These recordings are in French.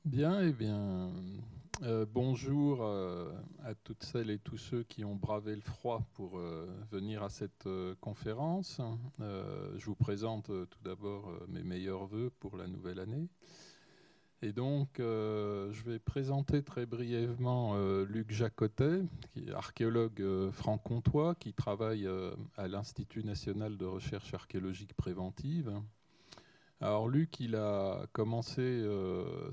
Bien, eh bien, bonjour à toutes celles et tous ceux qui ont bravé le froid pour venir à cette conférence. Je vous présente tout d'abord mes meilleurs vœux pour la nouvelle année. Et donc, je vais présenter très brièvement Luc Jacotet, qui est archéologue franc-comtois, qui travaille à l'Institut national de recherche archéologique préventive. Alors Luc, il a commencé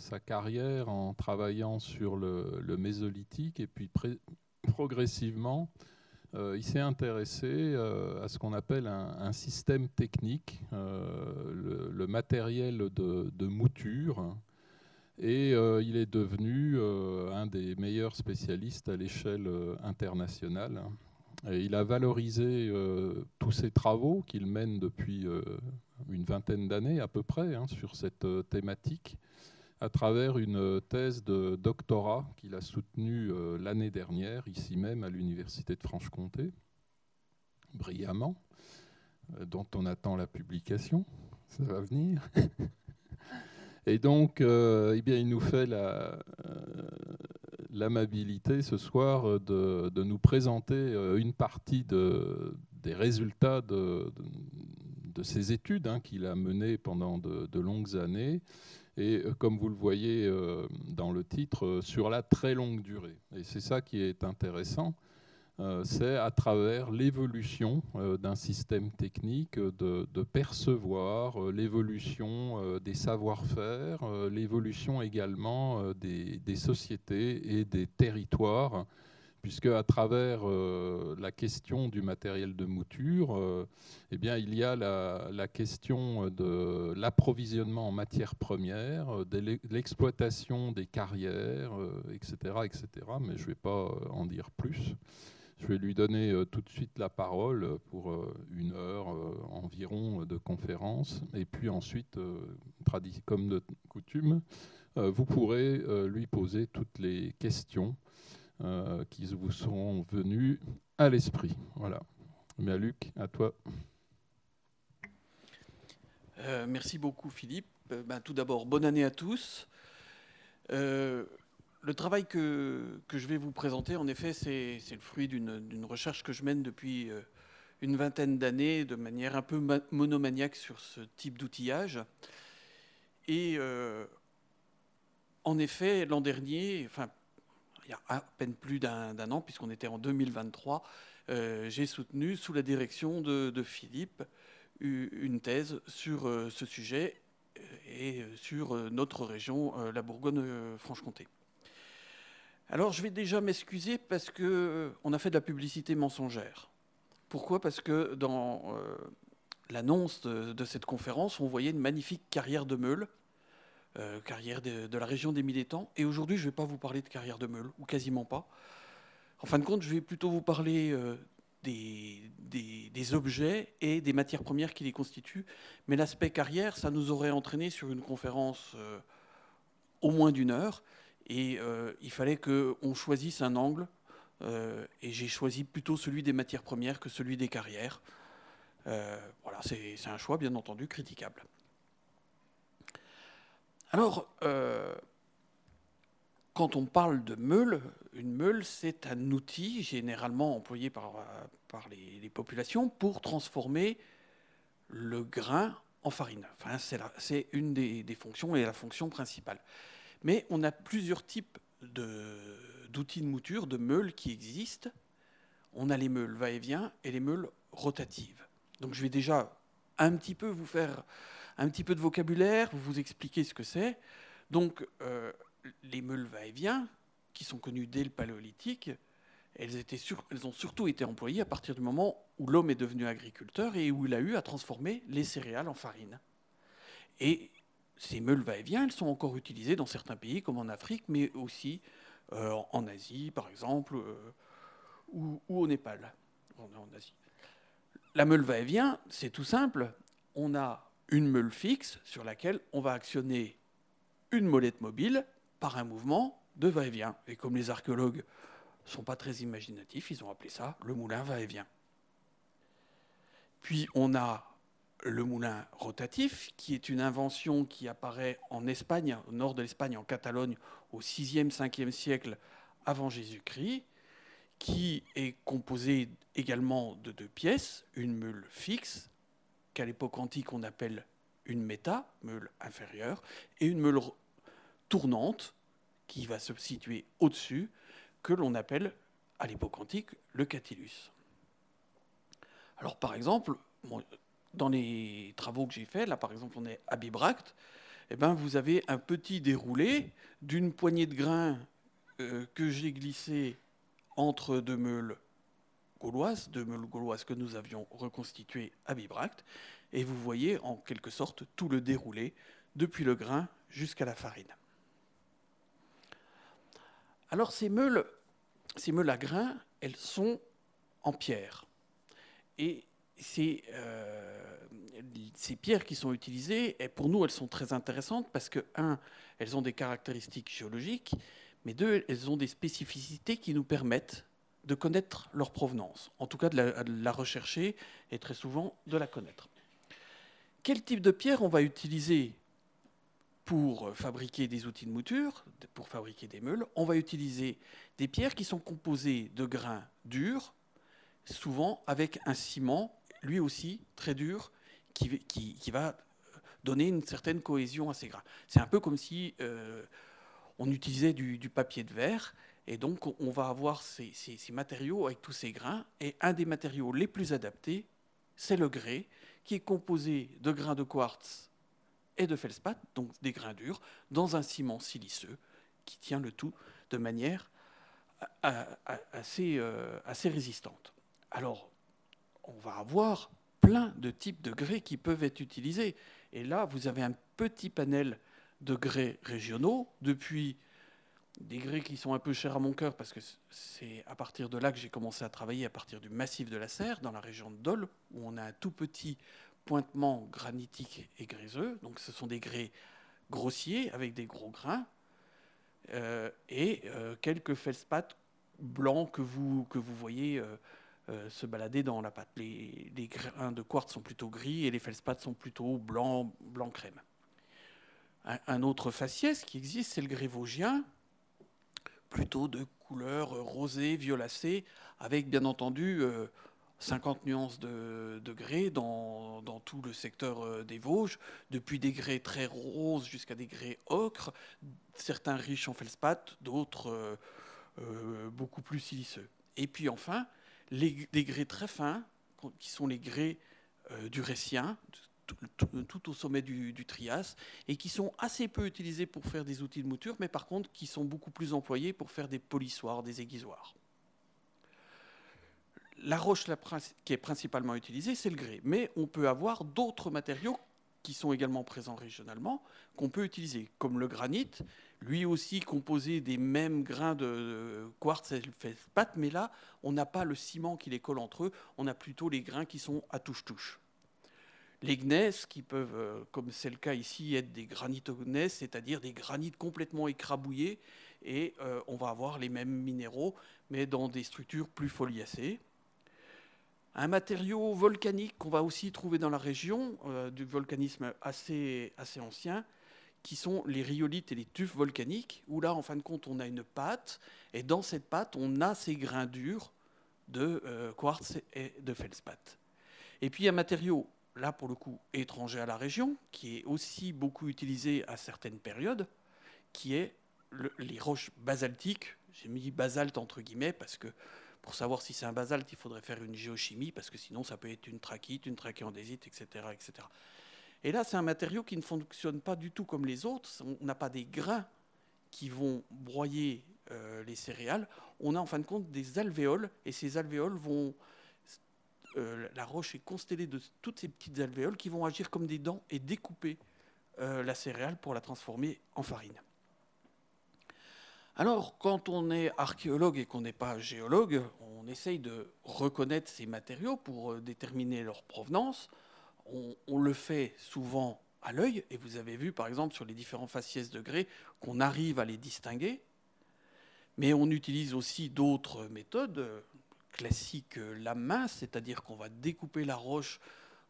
sa carrière en travaillant sur le Mésolithique et puis progressivement, il s'est intéressé à ce qu'on appelle un système technique, le matériel de mouture, et il est devenu un des meilleurs spécialistes à l'échelle internationale. Et il a valorisé tous ses travaux qu'il mène depuis une vingtaine d'années à peu près sur cette thématique à travers une thèse de doctorat qu'il a soutenue l'année dernière, ici même à l'Université de Franche-Comté, brillamment, dont on attend la publication. Ça va venir. Et donc, eh bien, il nous fait l'amabilité ce soir de nous présenter une partie des résultats de ces études qu'il a menées pendant de longues années. Et comme vous le voyez dans le titre, sur la très longue durée. Et c'est ça qui est intéressant. C'est à travers l'évolution d'un système technique de percevoir l'évolution des savoir-faire, l'évolution également des sociétés et des territoires, puisque à travers la question du matériel de mouture, eh bien, il y a la question de l'approvisionnement en matières premières, de l'exploitation des carrières, etc., etc. Mais je ne vais pas en dire plus. Je vais lui donner tout de suite la parole pour une heure environ de conférence. Et puis ensuite, comme de coutume, vous pourrez lui poser toutes les questions qui vous seront venues à l'esprit. Voilà. Mais Luc, à toi. Merci beaucoup Philippe. Tout d'abord, bonne année à tous. Le travail que je vais vous présenter, en effet, c'est le fruit d'une recherche que je mène depuis une vingtaine d'années de manière un peu monomaniaque sur ce type d'outillage. Et en effet, l'an dernier, enfin, il y a à peine plus d'un an, puisqu'on était en 2023, j'ai soutenu, sous la direction de Philippe, une thèse sur ce sujet et sur notre région, la Bourgogne-Franche-Comté. Alors, je vais déjà m'excuser parce qu'on a fait de la publicité mensongère. Pourquoi ? Parce que dans l'annonce de cette conférence, on voyait une magnifique carrière de meules, carrière de la région des Mille-Étangs. Et aujourd'hui, je ne vais pas vous parler de carrière de meules, ou quasiment pas. En fin de compte, je vais plutôt vous parler des objets et des matières premières qui les constituent. Mais l'aspect carrière, ça nous aurait entraîné sur une conférence au moins d'une heure. Et il fallait qu'on choisisse un angle. Et j'ai choisi plutôt celui des matières premières que celui des carrières. Voilà, c'est un choix, bien entendu, critiquable. Alors, quand on parle de meule, une meule, c'est un outil généralement employé par les populations pour transformer le grain en farine. Enfin, c'est une des fonctions et la fonction principale. Mais on a plusieurs types d'outils de mouture, de meules qui existent. On a les meules va-et-vient et les meules rotatives. Donc je vais déjà un petit peu vous faire un petit peu de vocabulaire, vous expliquer ce que c'est. Donc les meules va-et-vient, qui sont connues dès le Paléolithique, elles ont surtout été employées à partir du moment où l'homme est devenu agriculteur et où il a eu à transformer les céréales en farine. Et ces meules va-et-vient, elles sont encore utilisées dans certains pays, comme en Afrique, mais aussi en Asie, par exemple, ou au Népal, en Asie. La meule va-et-vient, c'est tout simple. On a une meule fixe sur laquelle on va actionner une molette mobile par un mouvement de va-et-vient. Et comme les archéologues ne sont pas très imaginatifs, ils ont appelé ça le moulin va-et-vient. Puis on a le moulin rotatif, qui est une invention qui apparaît en Espagne, au nord de l'Espagne, en Catalogne, au 6e, 5e siècle avant Jésus-Christ, qui est composé également de 2 pièces, une meule fixe, qu'à l'époque antique on appelle une méta, meule inférieure, et une meule tournante, qui va se situer au-dessus, que l'on appelle à l'époque antique le catillus. Alors par exemple, dans les travaux que j'ai faits, là par exemple on est à Bibracte, eh ben, vous avez un petit déroulé d'une poignée de grains que j'ai glissé entre 2 meules gauloises que nous avions reconstituées à Bibracte, et vous voyez en quelque sorte tout le déroulé depuis le grain jusqu'à la farine. Alors ces meules à grains, elles sont en pierre. Et ces pierres qui sont utilisées, et pour nous, elles sont très intéressantes parce que, 1, elles ont des caractéristiques géologiques, mais 2, elles ont des spécificités qui nous permettent de connaître leur provenance, en tout cas de la rechercher et très souvent de la connaître. Quel type de pierre on va utiliser pour fabriquer des outils de mouture, pour fabriquer des meules? On va utiliser des pierres qui sont composées de grains durs, souvent avec un ciment, lui aussi très dur, qui va donner une certaine cohésion à ces grains. C'est un peu comme si on utilisait du papier de verre, et donc on va avoir ces matériaux avec tous ces grains, et un des matériaux les plus adaptés, c'est le grès, qui est composé de grains de quartz et de feldspath, donc des grains durs, dans un ciment siliceux qui tient le tout de manière assez résistante. Alors, on va avoir plein de types de grès qui peuvent être utilisés. Et là, vous avez un petit panel de grès régionaux, depuis des grès qui sont un peu chers à mon cœur, parce que c'est à partir de là que j'ai commencé à travailler, à partir du massif de la Serre, dans la région de Dole, où on a un tout petit pointement granitique et gréseux. Donc ce sont des grès grossiers, avec des gros grains, et quelques feldspaths blancs que vous voyez se balader dans la pâte. Les grains de quartz sont plutôt gris et les feldspaths sont plutôt blanc crème. Un autre faciès qui existe, c'est le grès vosgien, plutôt de couleur rosée, violacée, avec bien entendu 50 nuances de grès dans tout le secteur des Vosges, depuis des grès très roses jusqu'à des grès ocre, certains riches en feldspath, d'autres beaucoup plus siliceux. Et puis enfin, des grès très fins, qui sont les grès durétiens, tout au sommet du Trias, et qui sont assez peu utilisés pour faire des outils de mouture, mais par contre qui sont beaucoup plus employés pour faire des polissoirs, des aiguisoirs. La roche qui est principalement utilisée, c'est le grès, mais on peut avoir d'autres matériaux qui sont également présents régionalement, qu'on peut utiliser, comme le granit, lui aussi composé des mêmes grains de quartz et de feldspath, mais là, on n'a pas le ciment qui les colle entre eux, on a plutôt les grains qui sont à touche-touche. Les gneiss, qui peuvent, comme c'est le cas ici, être des granitogneiss, c'est-à-dire des granites complètement écrabouillés, et on va avoir les mêmes minéraux, mais dans des structures plus foliacées. Un matériau volcanique qu'on va aussi trouver dans la région, du volcanisme assez ancien, qui sont les rhyolites et les tufs volcaniques, où là, en fin de compte, on a une pâte, et dans cette pâte, on a ces grains durs de quartz et de feldspath. Et puis un matériau, là pour le coup, étranger à la région, qui est aussi beaucoup utilisé à certaines périodes, qui est les roches basaltiques. J'ai mis basalte entre guillemets, parce que pour savoir si c'est un basalte, il faudrait faire une géochimie, parce que sinon ça peut être une trachyte, une trachyandésite, etc., etc. Et là, c'est un matériau qui ne fonctionne pas du tout comme les autres. On n'a pas des grains qui vont broyer les céréales. On a en fin de compte des alvéoles, et ces alvéoles vont... la roche est constellée de toutes ces petites alvéoles qui vont agir comme des dents et découper la céréale pour la transformer en farine. Alors, quand on est archéologue et qu'on n'est pas géologue, on essaye de reconnaître ces matériaux pour déterminer leur provenance. On le fait souvent à l'œil, et vous avez vu par exemple sur les différents faciès de grès qu'on arrive à les distinguer, mais on utilise aussi d'autres méthodes classiques lame mince, c'est-à-dire qu'on va découper la roche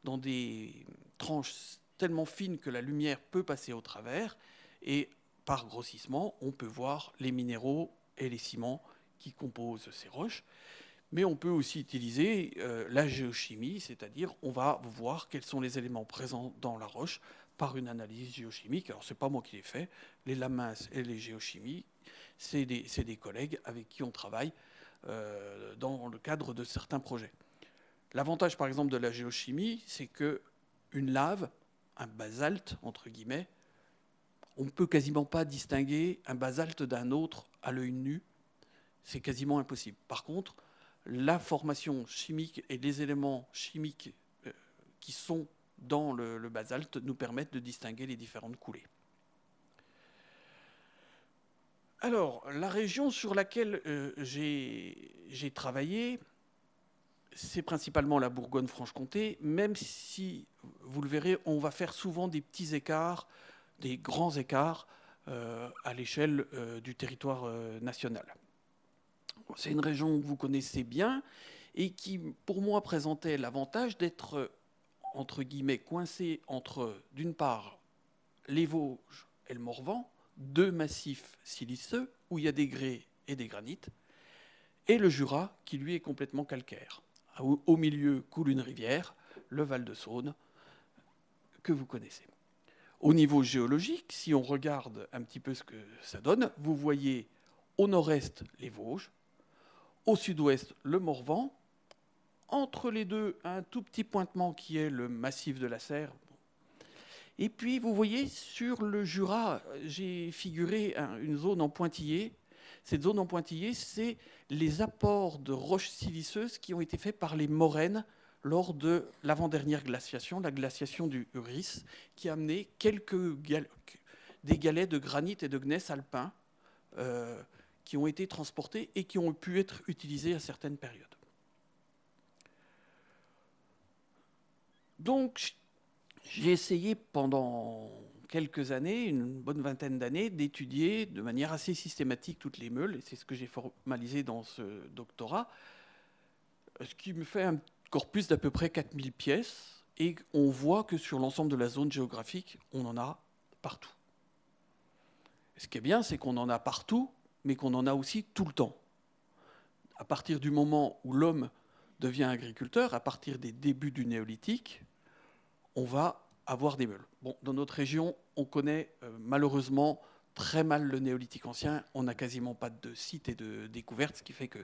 dans des tranches tellement fines que la lumière peut passer au travers. Et par grossissement, on peut voir les minéraux et les ciments qui composent ces roches. Mais on peut aussi utiliser la géochimie, c'est-à-dire on va voir quels sont les éléments présents dans la roche par une analyse géochimique. Alors, ce n'est pas moi qui l'ai fait. Les LAMINS et les géochimies, c'est des collègues avec qui on travaille dans le cadre de certains projets. L'avantage, par exemple, de la géochimie, c'est qu'une lave, un basalte, entre guillemets, on ne peut quasiment pas distinguer un basalte d'un autre à l'œil nu. C'est quasiment impossible. Par contre, la formation chimique et les éléments chimiques qui sont dans le basalte nous permettent de distinguer les différentes coulées. Alors, la région sur laquelle j'ai travaillé, c'est principalement la Bourgogne-Franche-Comté, même si, vous le verrez, on va faire souvent des petits écarts, des grands écarts à l'échelle du territoire national. C'est une région que vous connaissez bien et qui, pour moi, présentait l'avantage d'être, entre guillemets, coincé entre, d'une part, les Vosges et le Morvan, deux massifs siliceux où il y a des grès et des granites, et le Jura, qui lui est complètement calcaire. Au milieu coule une rivière, le Val-de-Saône, que vous connaissez. Au niveau géologique, si on regarde un petit peu ce que ça donne, vous voyez au nord-est les Vosges, au sud-ouest le Morvan, entre les deux un tout petit pointement qui est le massif de la Serre. Et puis vous voyez sur le Jura, j'ai figuré une zone en pointillé. Cette zone en pointillé, c'est les apports de roches siliceuses qui ont été faits par les moraines lors de l'avant-dernière glaciation, la glaciation du Uris, qui a amené des galets de granit et de gneiss alpin qui ont été transportés et qui ont pu être utilisés à certaines périodes. Donc, j'ai essayé pendant quelques années, une bonne vingtaine d'années, d'étudier de manière assez systématique toutes les meules, et c'est ce que j'ai formalisé dans ce doctorat, ce qui me fait un corpus d'à peu près 4000 pièces, et on voit que sur l'ensemble de la zone géographique, on en a partout. Ce qui est bien, c'est qu'on en a partout, mais qu'on en a aussi tout le temps. À partir du moment où l'homme devient agriculteur, à partir des débuts du néolithique, on va avoir des meules. Bon, dans notre région, on connaît malheureusement très mal le néolithique ancien. On n'a quasiment pas de sites et de découvertes, ce qui fait que,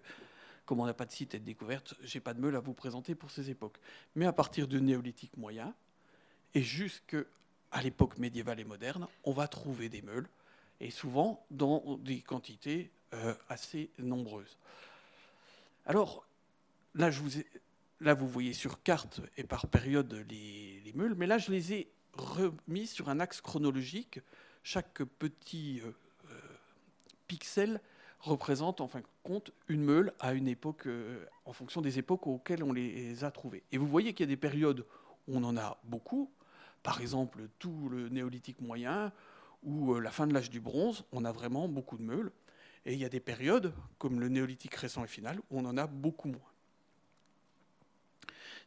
comme on n'a pas de sites et de découvertes, je n'ai pas de meules à vous présenter pour ces époques. Mais à partir du néolithique moyen et jusqu'à l'époque médiévale et moderne, on va trouver des meules, et souvent dans des quantités assez nombreuses. Alors, là, vous voyez sur carte et par période les meules, mais là, je les ai remis sur un axe chronologique. Chaque petit pixel représente, en fin de compte, une meule à une époque, en fonction des époques auxquelles on les a trouvées. Et vous voyez qu'il y a des périodes où on en a beaucoup, par exemple tout le néolithique moyen ou la fin de l'âge du bronze, on a vraiment beaucoup de meules. Et il y a des périodes, comme le néolithique récent et final, où on en a beaucoup moins.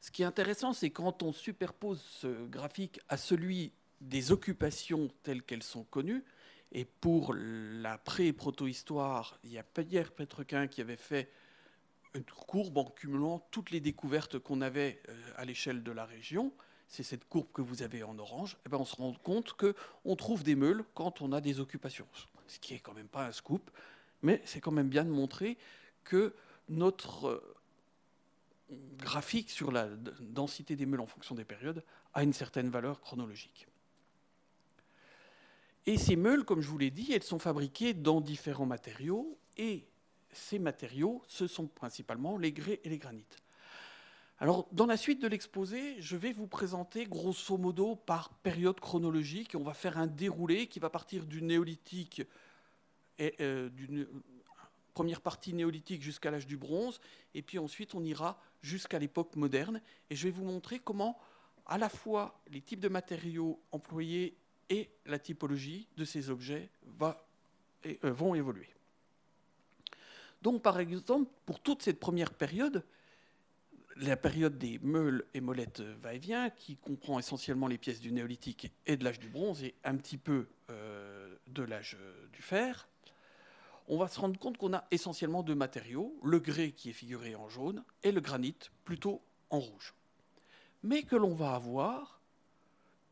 Ce qui est intéressant, c'est quand on superpose ce graphique à celui des occupations telles qu'elles sont connues, et pour la pré-protohistoire, il y a Pierre Pétrequin qui avait fait une courbe en cumulant toutes les découvertes qu'on avait à l'échelle de la région. C'est cette courbe que vous avez en orange. Et bien on se rend compte qu'on trouve des meules quand on a des occupations. Ce qui n'est quand même pas un scoop, mais c'est quand même bien de montrer que notre graphique sur la densité des meules en fonction des périodes a une certaine valeur chronologique. Et ces meules, comme je vous l'ai dit, elles sont fabriquées dans différents matériaux, et ces matériaux, ce sont principalement les grès et les granites. Alors, dans la suite de l'exposé, je vais vous présenter grosso modo par période chronologique. On va faire un déroulé qui va partir du néolithique et d'une première partie néolithique jusqu'à l'âge du bronze, et puis ensuite on ira jusqu'à l'époque moderne, et je vais vous montrer comment à la fois les types de matériaux employés et la typologie de ces objets vont évoluer. Donc par exemple, pour toute cette première période, la période des meules et molettes va-et-vient, qui comprend essentiellement les pièces du néolithique et de l'âge du bronze, et un petit peu de l'âge du fer, on va se rendre compte qu'on a essentiellement deux matériaux, le grès qui est figuré en jaune et le granit plutôt en rouge. Mais que l'on va avoir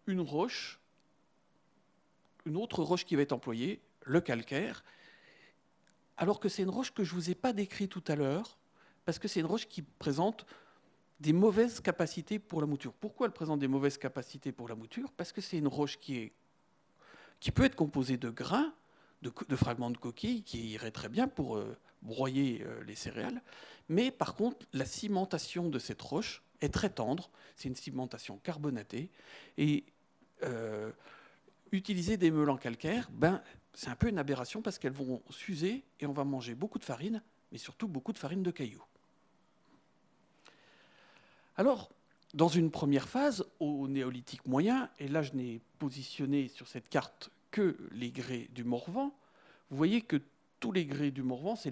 une roche, une autre roche qui va être employée, le calcaire, alors que c'est une roche que je ne vous ai pas décrite tout à l'heure, parce que c'est une roche qui présente des mauvaises capacités pour la mouture. Pourquoi elle présente des mauvaises capacités pour la mouture? Parce que c'est une roche qui peut être composée de grains, de fragments de coquilles, qui iraient très bien pour broyer les céréales. Mais par contre, la cimentation de cette roche est très tendre. C'est une cimentation carbonatée. Et utiliser des meules en calcaire, c'est un peu une aberration parce qu'elles vont s'user et on va manger beaucoup de farine, mais surtout beaucoup de farine de cailloux. Alors, dans une première phase, au néolithique moyen, et là je n'ai positionné sur cette carte que les grès du Morvan, vous voyez que tous les grès du Morvan, c'est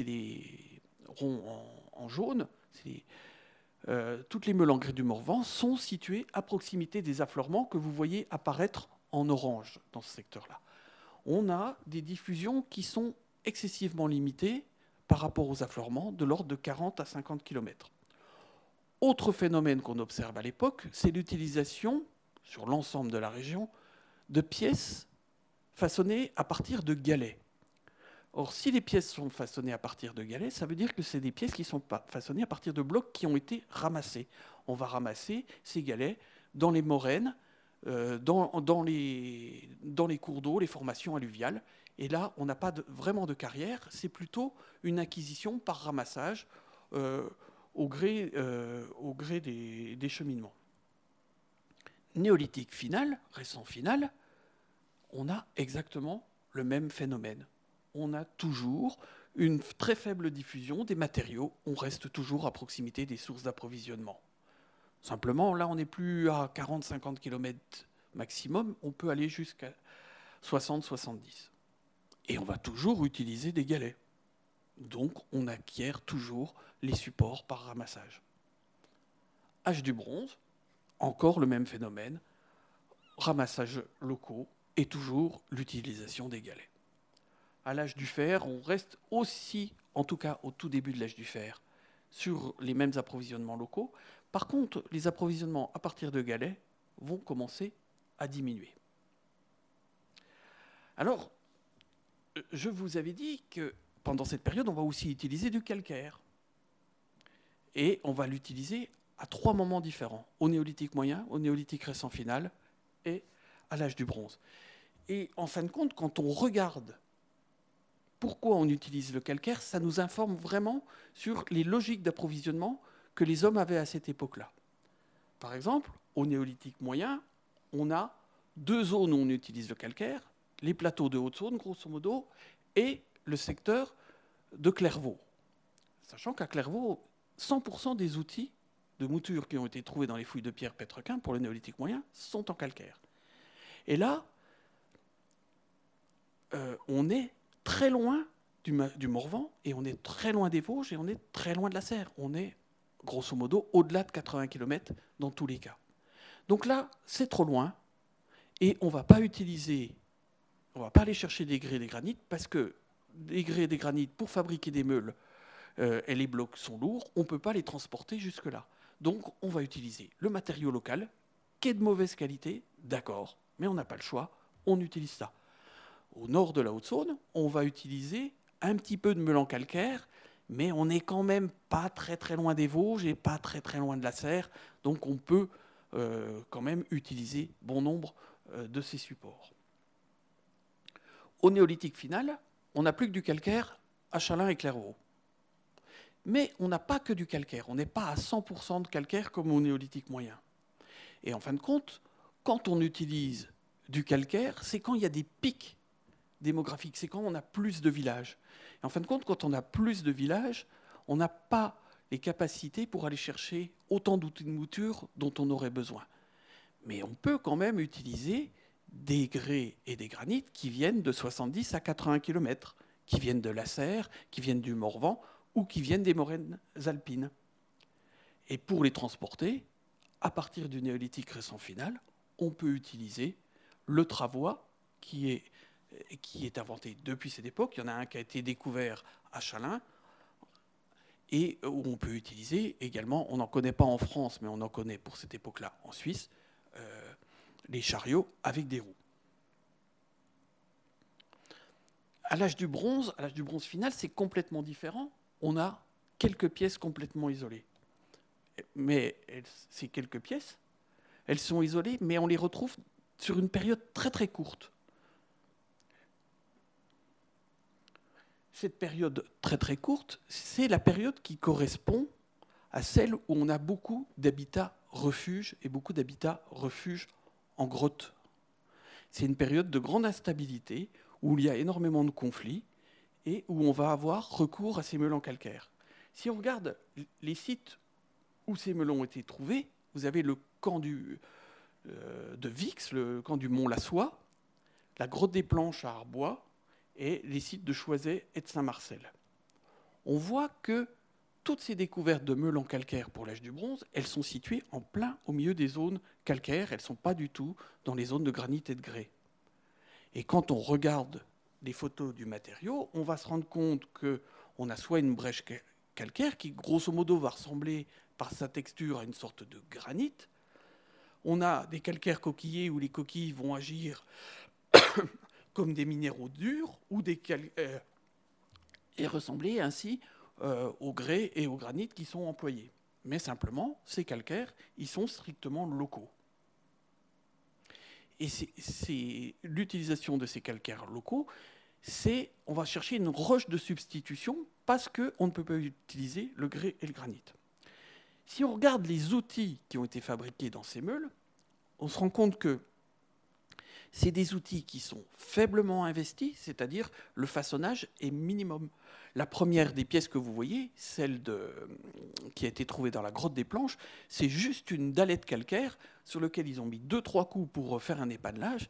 les ronds en jaune, toutes les meules en grès du Morvan sont situées à proximité des affleurements que vous voyez apparaître en orange dans ce secteur-là. On a des diffusions qui sont excessivement limitées par rapport aux affleurements, de l'ordre de 40 à 50 km. Autre phénomène qu'on observe à l'époque, c'est l'utilisation, sur l'ensemble de la région, de pièces façonnées à partir de galets. Or, si les pièces sont façonnées à partir de galets, ça veut dire que c'est des pièces qui sont façonnées à partir de blocs qui ont été ramassés. On va ramasser ces galets dans les moraines, dans les cours d'eau, les formations alluviales. Et là, on n'a pas vraiment de carrière, c'est plutôt une acquisition par ramassage au gré des cheminements. Néolithique final, récent final, on a exactement le même phénomène. On a toujours une très faible diffusion des matériaux, on reste toujours à proximité des sources d'approvisionnement. Simplement, là, on n'est plus à 40-50 km maximum, on peut aller jusqu'à 60-70. Et on va toujours utiliser des galets. Donc, on acquiert toujours les supports par ramassage. Âge du bronze, encore le même phénomène, ramassage locaux et toujours l'utilisation des galets. À l'âge du fer, on reste aussi, en tout cas au tout début de l'âge du fer, sur les mêmes approvisionnements locaux. Par contre, les approvisionnements à partir de galets vont commencer à diminuer. Alors, je vous avais dit que pendant cette période, on va aussi utiliser du calcaire. Et on va l'utiliser à 3 moments différents, au néolithique moyen, au néolithique récent final et à l'âge du bronze. Et en fin de compte, quand on regarde pourquoi on utilise le calcaire, ça nous informe vraiment sur les logiques d'approvisionnement que les hommes avaient à cette époque-là. Par exemple, au néolithique moyen, on a 2 zones où on utilise le calcaire, les plateaux de Haute-Saône, grosso modo, et le secteur de Clairvaux. Sachant qu'à Clairvaux, 100% des outils de mouture qui ont été trouvés dans les fouilles de pierre Pétrequin pour le néolithique moyen sont en calcaire. Et là, on est très loin du Morvan, et on est très loin des Vosges, et on est très loin de la Serre. On est, grosso modo, au-delà de 80 km dans tous les cas. Donc là, c'est trop loin, et on ne va pas aller chercher des grès et des granites, parce que des grès et des granites, pour fabriquer des meules, et les blocs sont lourds, on ne peut pas les transporter jusque-là. Donc on va utiliser le matériau local, qui est de mauvaise qualité, d'accord, mais on n'a pas le choix, on utilise ça. Au nord de la Haute-Saône, on va utiliser un petit peu de meule en calcaire, mais on n'est quand même pas très très loin des Vosges et pas très très loin de la Serre, donc on peut quand même utiliser bon nombre de ces supports. Au néolithique final, on n'a plus que du calcaire à Chalain et Clairvaux. Mais on n'a pas que du calcaire, on n'est pas à 100% de calcaire comme au néolithique moyen. Et en fin de compte, quand on utilise du calcaire, c'est quand il y a des pics démographiques, c'est quand on a plus de villages. Et en fin de compte, quand on a plus de villages, on n'a pas les capacités pour aller chercher autant d'outils de mouture dont on aurait besoin. Mais on peut quand même utiliser des grès et des granites qui viennent de 70 à 80 km, qui viennent de la Serre, qui viennent du Morvan, ou qui viennent des moraines alpines. Et pour les transporter, à partir du néolithique récent final, on peut utiliser le travois qui est inventé depuis cette époque. Il y en a un qui a été découvert à Chalain, et où on peut utiliser également, on n'en connaît pas en France, mais on en connaît pour cette époque-là en Suisse, les chariots avec des roues. À l'âge du bronze final, c'est complètement différent. On a quelques pièces complètement isolées. Mais ces quelques pièces, elles sont isolées, mais on les retrouve sur une période très très courte. Cette période très très courte, c'est la période qui correspond à celle où on a beaucoup d'habitats refuges et beaucoup d'habitats refuges en grotte. C'est une période de grande instabilité où il y a énormément de conflits et où on va avoir recours à ces melons calcaires. Si on regarde les sites où ces melons ont été trouvés, vous avez le camp de Vix, le camp du Mont-Lassois, la grotte des Planches à Arbois et les sites de Choiset et de Saint-Marcel. On voit que toutes ces découvertes de melons calcaires pour l'âge du bronze, elles sont situées en plein au milieu des zones calcaires, elles ne sont pas du tout dans les zones de granit et de grès. Et quand on regarde les photos du matériau, on va se rendre compte qu'on a soit une brèche calcaire qui, grosso modo, va ressembler par sa texture à une sorte de granit. On a des calcaires coquillés où les coquilles vont agir comme des minéraux durs ou et ressembler ainsi au grès et au granit qui sont employés. Mais simplement, ces calcaires, ils sont strictement locaux. Et c'est l'utilisation de ces calcaires locaux, on va chercher une roche de substitution parce qu'on ne peut pas utiliser le grès et le granit. Si on regarde les outils qui ont été fabriqués dans ces meules, on se rend compte que c'est des outils qui sont faiblement investis, c'est-à-dire le façonnage est minimum. La première des pièces que vous voyez, celle qui a été trouvée dans la grotte des Planches, c'est juste une dallette calcaire sur laquelle ils ont mis 2-3 coups pour faire un épanelage,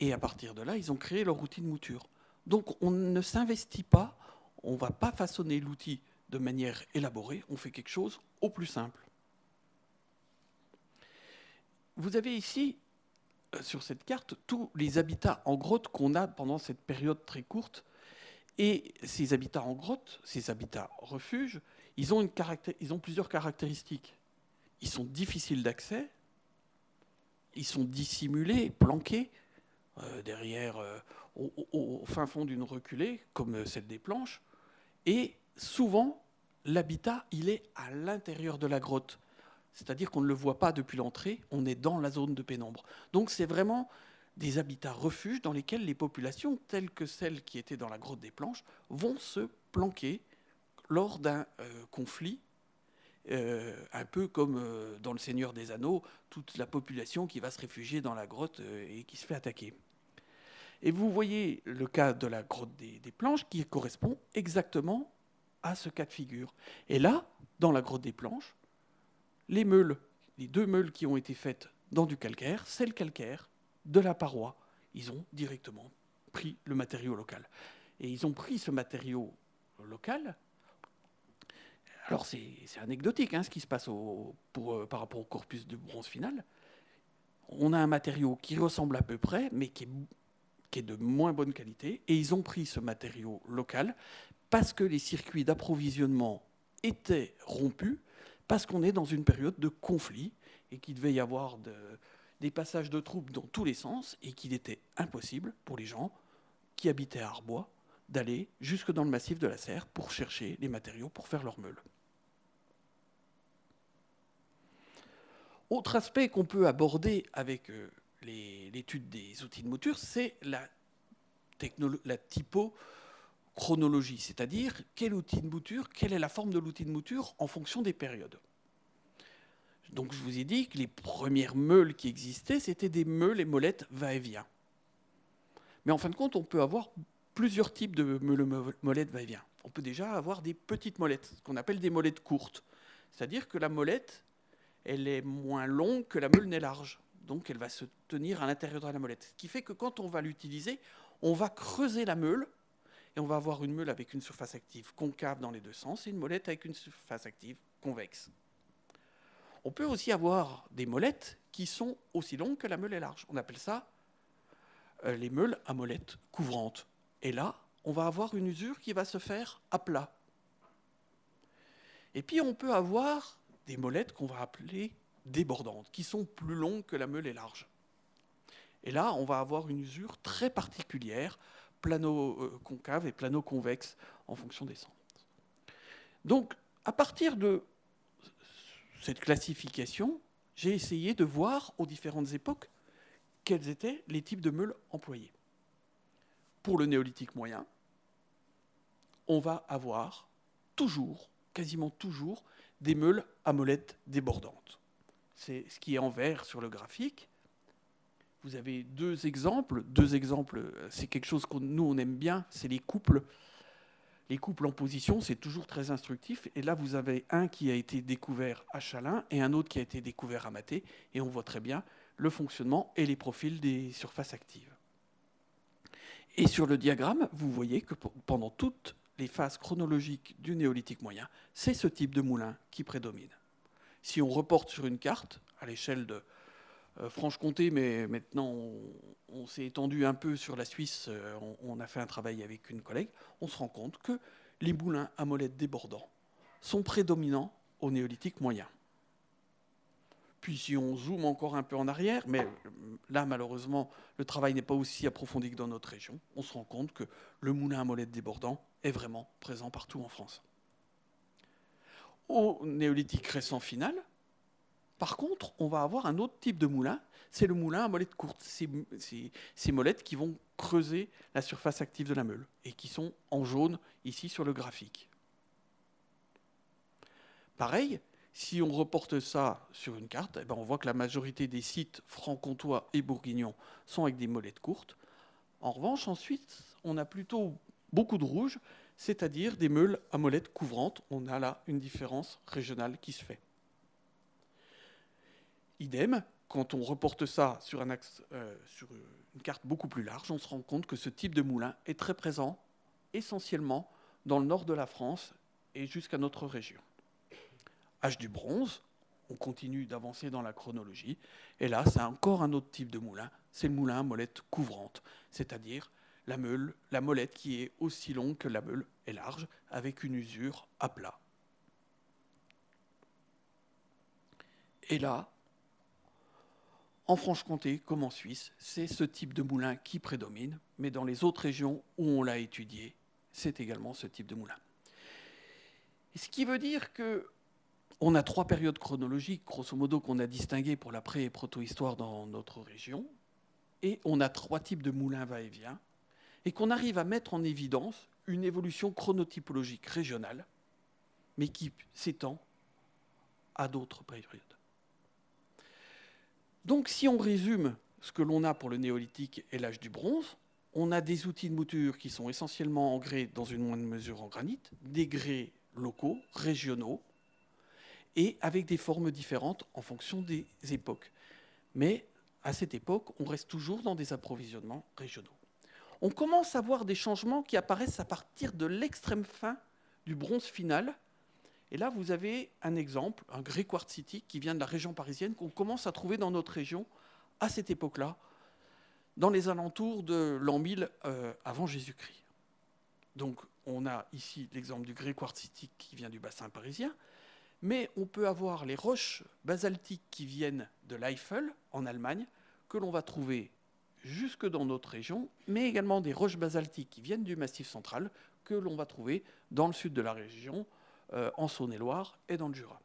et à partir de là, ils ont créé leur outil de mouture. Donc on ne s'investit pas, on ne va pas façonner l'outil de manière élaborée, on fait quelque chose au plus simple. Vous avez ici, sur cette carte, tous les habitats en grotte qu'on a pendant cette période très courte. Et ces habitats en grotte, ces habitats refuges, ils ont plusieurs caractéristiques. Ils sont difficiles d'accès, ils sont dissimulés, planqués, derrière, au fin fond d'une reculée, comme celle des Planches. Et souvent, l'habitat, il est à l'intérieur de la grotte. C'est-à-dire qu'on ne le voit pas depuis l'entrée, on est dans la zone de pénombre. Donc c'est vraiment des habitats refuges dans lesquels les populations, telles que celles qui étaient dans la grotte des Planches, vont se planquer lors d'un conflit, un peu comme dans Le Seigneur des Anneaux, toute la population qui va se réfugier dans la grotte et qui se fait attaquer. Et vous voyez le cas de la grotte des Planches qui correspond exactement à ce cas de figure. Et là, dans la grotte des Planches, les deux meules qui ont été faites dans du calcaire, c'est le calcaire de la paroi. Ils ont directement pris le matériau local. Et ils ont pris ce matériau local. Alors c'est anecdotique ce qui se passe par rapport au corpus du bronze final. On a un matériau qui ressemble à peu près, mais qui est de moins bonne qualité. Et ils ont pris ce matériau local parce que les circuits d'approvisionnement étaient rompus, parce qu'on est dans une période de conflit et qu'il devait y avoir des passages de troupes dans tous les sens et qu'il était impossible pour les gens qui habitaient à Arbois d'aller jusque dans le massif de la Serre pour chercher les matériaux pour faire leurs meules. Autre aspect qu'on peut aborder avec l'étude des outils de mouture, c'est la typochronologie, c'est-à-dire quel outil de mouture, quelle est la forme de l'outil de mouture en fonction des périodes. Donc je vous ai dit que les premières meules qui existaient, c'était des meules et molettes va-et-vient. Mais en fin de compte, on peut avoir plusieurs types de molettes va-et-vient. On peut déjà avoir des petites molettes, ce qu'on appelle des molettes courtes. C'est-à-dire que la molette, elle est moins longue que la meule n'est large. Donc elle va se tenir à l'intérieur de la molette. Ce qui fait que quand on va l'utiliser, on va creuser la meule et on va avoir une meule avec une surface active concave dans les deux sens et une molette avec une surface active convexe. On peut aussi avoir des molettes qui sont aussi longues que la meule est large. On appelle ça les meules à molettes couvrantes. Et là, on va avoir une usure qui va se faire à plat. Et puis, on peut avoir des molettes qu'on va appeler débordantes, qui sont plus longues que la meule est large. Et là, on va avoir une usure très particulière, plano-concave et plano-convexe, en fonction des sens. Donc, à partir de cette classification, j'ai essayé de voir aux différentes époques quels étaient les types de meules employés. Pour le néolithique moyen, on va avoir toujours, quasiment toujours, des meules à molettes débordantes. C'est ce qui est en vert sur le graphique. Vous avez deux exemples, c'est quelque chose que nous on aime bien, c'est les couples. Les couples en position, c'est toujours très instructif. Et là, vous avez un qui a été découvert à Chalin et un autre qui a été découvert à Maté. Et on voit très bien le fonctionnement et les profils des surfaces actives. Et sur le diagramme, vous voyez que pendant toutes les phases chronologiques du néolithique moyen, c'est ce type de moulin qui prédomine. Si on reporte sur une carte, à l'échelle de Franche-Comté, mais maintenant on s'est étendu un peu sur la Suisse, on a fait un travail avec une collègue, on se rend compte que les moulins à molettes débordants sont prédominants au néolithique moyen. Puis si on zoome encore un peu en arrière, mais là malheureusement le travail n'est pas aussi approfondi que dans notre région, on se rend compte que le moulin à molettes débordant est vraiment présent partout en France. Au néolithique récent final, par contre, on va avoir un autre type de moulin, c'est le moulin à molettes courtes. Ces molettes qui vont creuser la surface active de la meule et qui sont en jaune ici sur le graphique. Pareil, si on reporte ça sur une carte, on voit que la majorité des sites franc-comtois et bourguignons sont avec des molettes courtes. En revanche, ensuite, on a plutôt beaucoup de rouge, c'est-à-dire des meules à molettes couvrantes. On a là une différence régionale qui se fait. Idem, quand on reporte ça sur un axe, sur une carte beaucoup plus large, on se rend compte que ce type de moulin est très présent essentiellement dans le nord de la France et jusqu'à notre région. Âge du bronze, on continue d'avancer dans la chronologie, et là c'est encore un autre type de moulin, c'est le moulin à molette couvrante, c'est-à-dire la molette qui est aussi longue que la meule est large, avec une usure à plat. Et là, en Franche-Comté, comme en Suisse, c'est ce type de moulin qui prédomine, mais dans les autres régions où on l'a étudié, c'est également ce type de moulin. Et ce qui veut dire qu'on a 3 périodes chronologiques, grosso modo, qu'on a distinguées pour la pré- et proto-histoire dans notre région, et on a 3 types de moulins va-et-vient, et qu'on arrive à mettre en évidence une évolution chronotypologique régionale, mais qui s'étend à d'autres périodes. Donc si on résume ce que l'on a pour le néolithique et l'âge du bronze, on a des outils de mouture qui sont essentiellement en grès, dans une moindre mesure en granit, des grès locaux, régionaux, et avec des formes différentes en fonction des époques. Mais à cette époque, on reste toujours dans des approvisionnements régionaux. On commence à voir des changements qui apparaissent à partir de l'extrême fin du bronze final. Et là, vous avez un exemple, un grès quartzitique qui vient de la région parisienne, qu'on commence à trouver dans notre région à cette époque-là, dans les alentours de l'an 1000 avant Jésus-Christ. Donc, on a ici l'exemple du grès quartzitique qui vient du bassin parisien, mais on peut avoir les roches basaltiques qui viennent de l'Eifel, en Allemagne, que l'on va trouver jusque dans notre région, mais également des roches basaltiques qui viennent du Massif central, que l'on va trouver dans le sud de la région, en Saône-et-Loire et dans le Jura.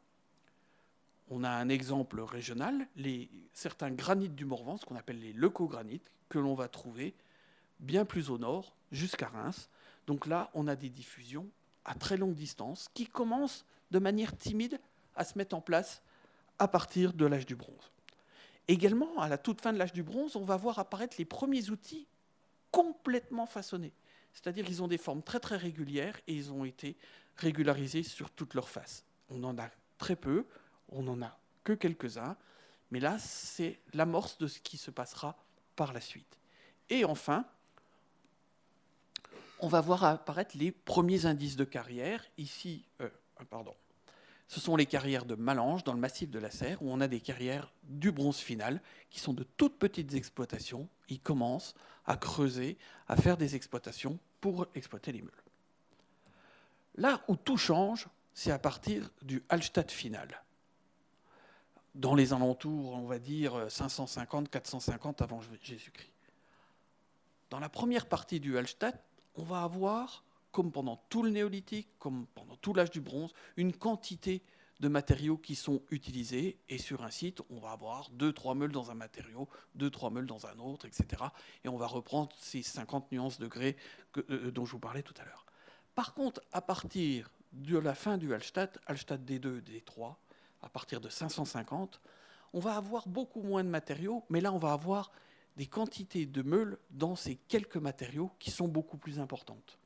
On a un exemple régional, certains granites du Morvan, ce qu'on appelle les leucogranites, que l'on va trouver bien plus au nord, jusqu'à Reims. Donc là, on a des diffusions à très longue distance qui commencent de manière timide à se mettre en place à partir de l'âge du bronze. Également, à la toute fin de l'âge du bronze, on va voir apparaître les premiers outils complètement façonnés. C'est-à-dire qu'ils ont des formes très très régulières et ils ont été régularisés sur toute leur face. On en a très peu, on n'en a que quelques-uns, mais là, c'est l'amorce de ce qui se passera par la suite. Et enfin, on va voir apparaître les premiers indices de carrière. Ici, ce sont les carrières de Malange, dans le massif de la Serre, où on a des carrières du bronze final, qui sont de toutes petites exploitations. Ils commencent à creuser, à faire des exploitations pour exploiter les meules. Là où tout change, c'est à partir du Hallstatt final. Dans les alentours, on va dire 550-450 avant Jésus-Christ. Dans la première partie du Hallstatt, on va avoir, comme pendant tout le néolithique, comme pendant tout l'âge du bronze, une quantité de matériaux qui sont utilisés. Et sur un site, on va avoir 2-3 meules dans un matériau, 2-3 meules dans un autre, etc. Et on va reprendre ces 50 nuances de grès dont je vous parlais tout à l'heure. Par contre, à partir de la fin du Hallstatt D2, D3, à partir de 550, on va avoir beaucoup moins de matériaux, mais là, on va avoir des quantités de meules dans ces quelques matériaux qui sont beaucoup plus importantes.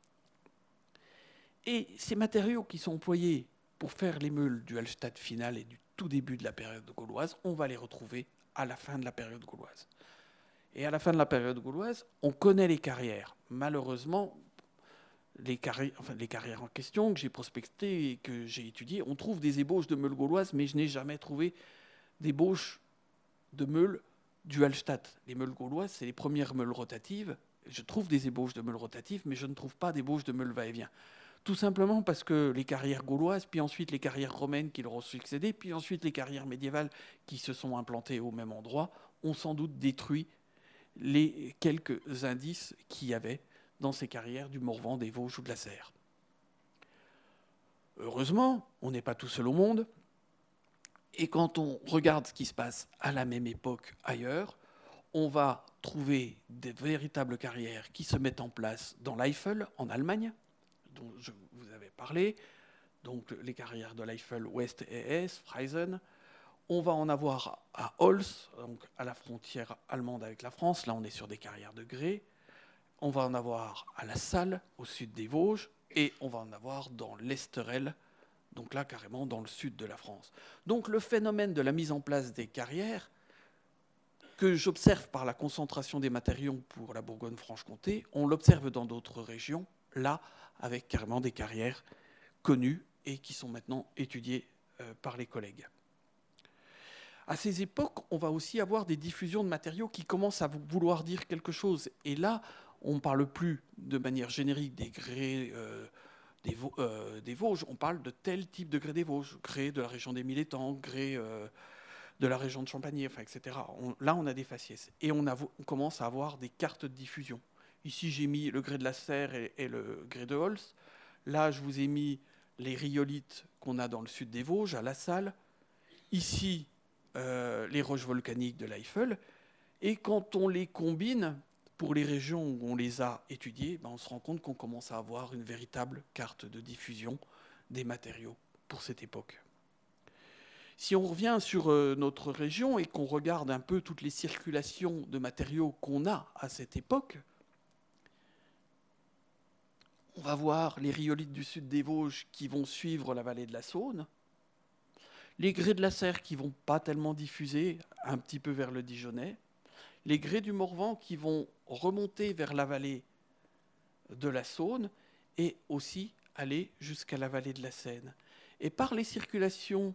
Et ces matériaux qui sont employés pour faire les meules du Hallstatt final et du tout début de la période gauloise, on va les retrouver à la fin de la période gauloise. Et à la fin de la période gauloise, on connaît les carrières. Malheureusement, les carrières en question que j'ai prospectées et que j'ai étudiées, on trouve des ébauches de meules gauloises, mais je n'ai jamais trouvé d'ébauches de meules du Hallstatt. Les meules gauloises, c'est les premières meules rotatives. Je trouve des ébauches de meules rotatives, mais je ne trouve pas d'ébauches de meules va-et-vient. Tout simplement parce que les carrières gauloises, puis ensuite les carrières romaines qui leur ont succédé, puis ensuite les carrières médiévales qui se sont implantées au même endroit, ont sans doute détruit les quelques indices qu'il y avait dans ces carrières du Morvan, des Vosges ou de la Serre. Heureusement, on n'est pas tout seul au monde. Et quand on regarde ce qui se passe à la même époque ailleurs, on va trouver des véritables carrières qui se mettent en place dans l'Eifel, en Allemagne, dont je vous avais parlé, donc les carrières de l'Eifel Ouest et Est, Freisen. On va en avoir à Holz, donc à la frontière allemande avec la France. Là, on est sur des carrières de grès. On va en avoir à La Salle, au sud des Vosges, et on va en avoir dans l'Esterel, donc là, carrément dans le sud de la France. Donc le phénomène de la mise en place des carrières, que j'observe par la concentration des matériaux pour la Bourgogne-Franche-Comté, on l'observe dans d'autres régions, là, avec carrément des carrières connues et qui sont maintenant étudiées par les collègues. À ces époques, on va aussi avoir des diffusions de matériaux qui commencent à vouloir dire quelque chose. Et là, on ne parle plus de manière générique des grès des Vosges, on parle de tel type de grès des Vosges, grès de la région des Mille-Étangs, grès de la région de Champagny, enfin, etc. Là, on a des faciès. Et on commence à avoir des cartes de diffusion. Ici, j'ai mis le grès de la Serre et le grès de Holz. Là, je vous ai mis les rhyolites qu'on a dans le sud des Vosges, à La Salle. Ici, les roches volcaniques de l'Eifel. Et quand on les combine, pour les régions où on les a étudiées, on se rend compte qu'on commence à avoir une véritable carte de diffusion des matériaux pour cette époque. Si on revient sur notre région et qu'on regarde un peu toutes les circulations de matériaux qu'on a à cette époque, on va voir les rhyolites du sud des Vosges qui vont suivre la vallée de la Saône, les grès de la Serre qui ne vont pas tellement diffuser, un petit peu vers le Dijonais, les grès du Morvan qui vont remonter vers la vallée de la Saône et aussi aller jusqu'à la vallée de la Seine. Et par les circulations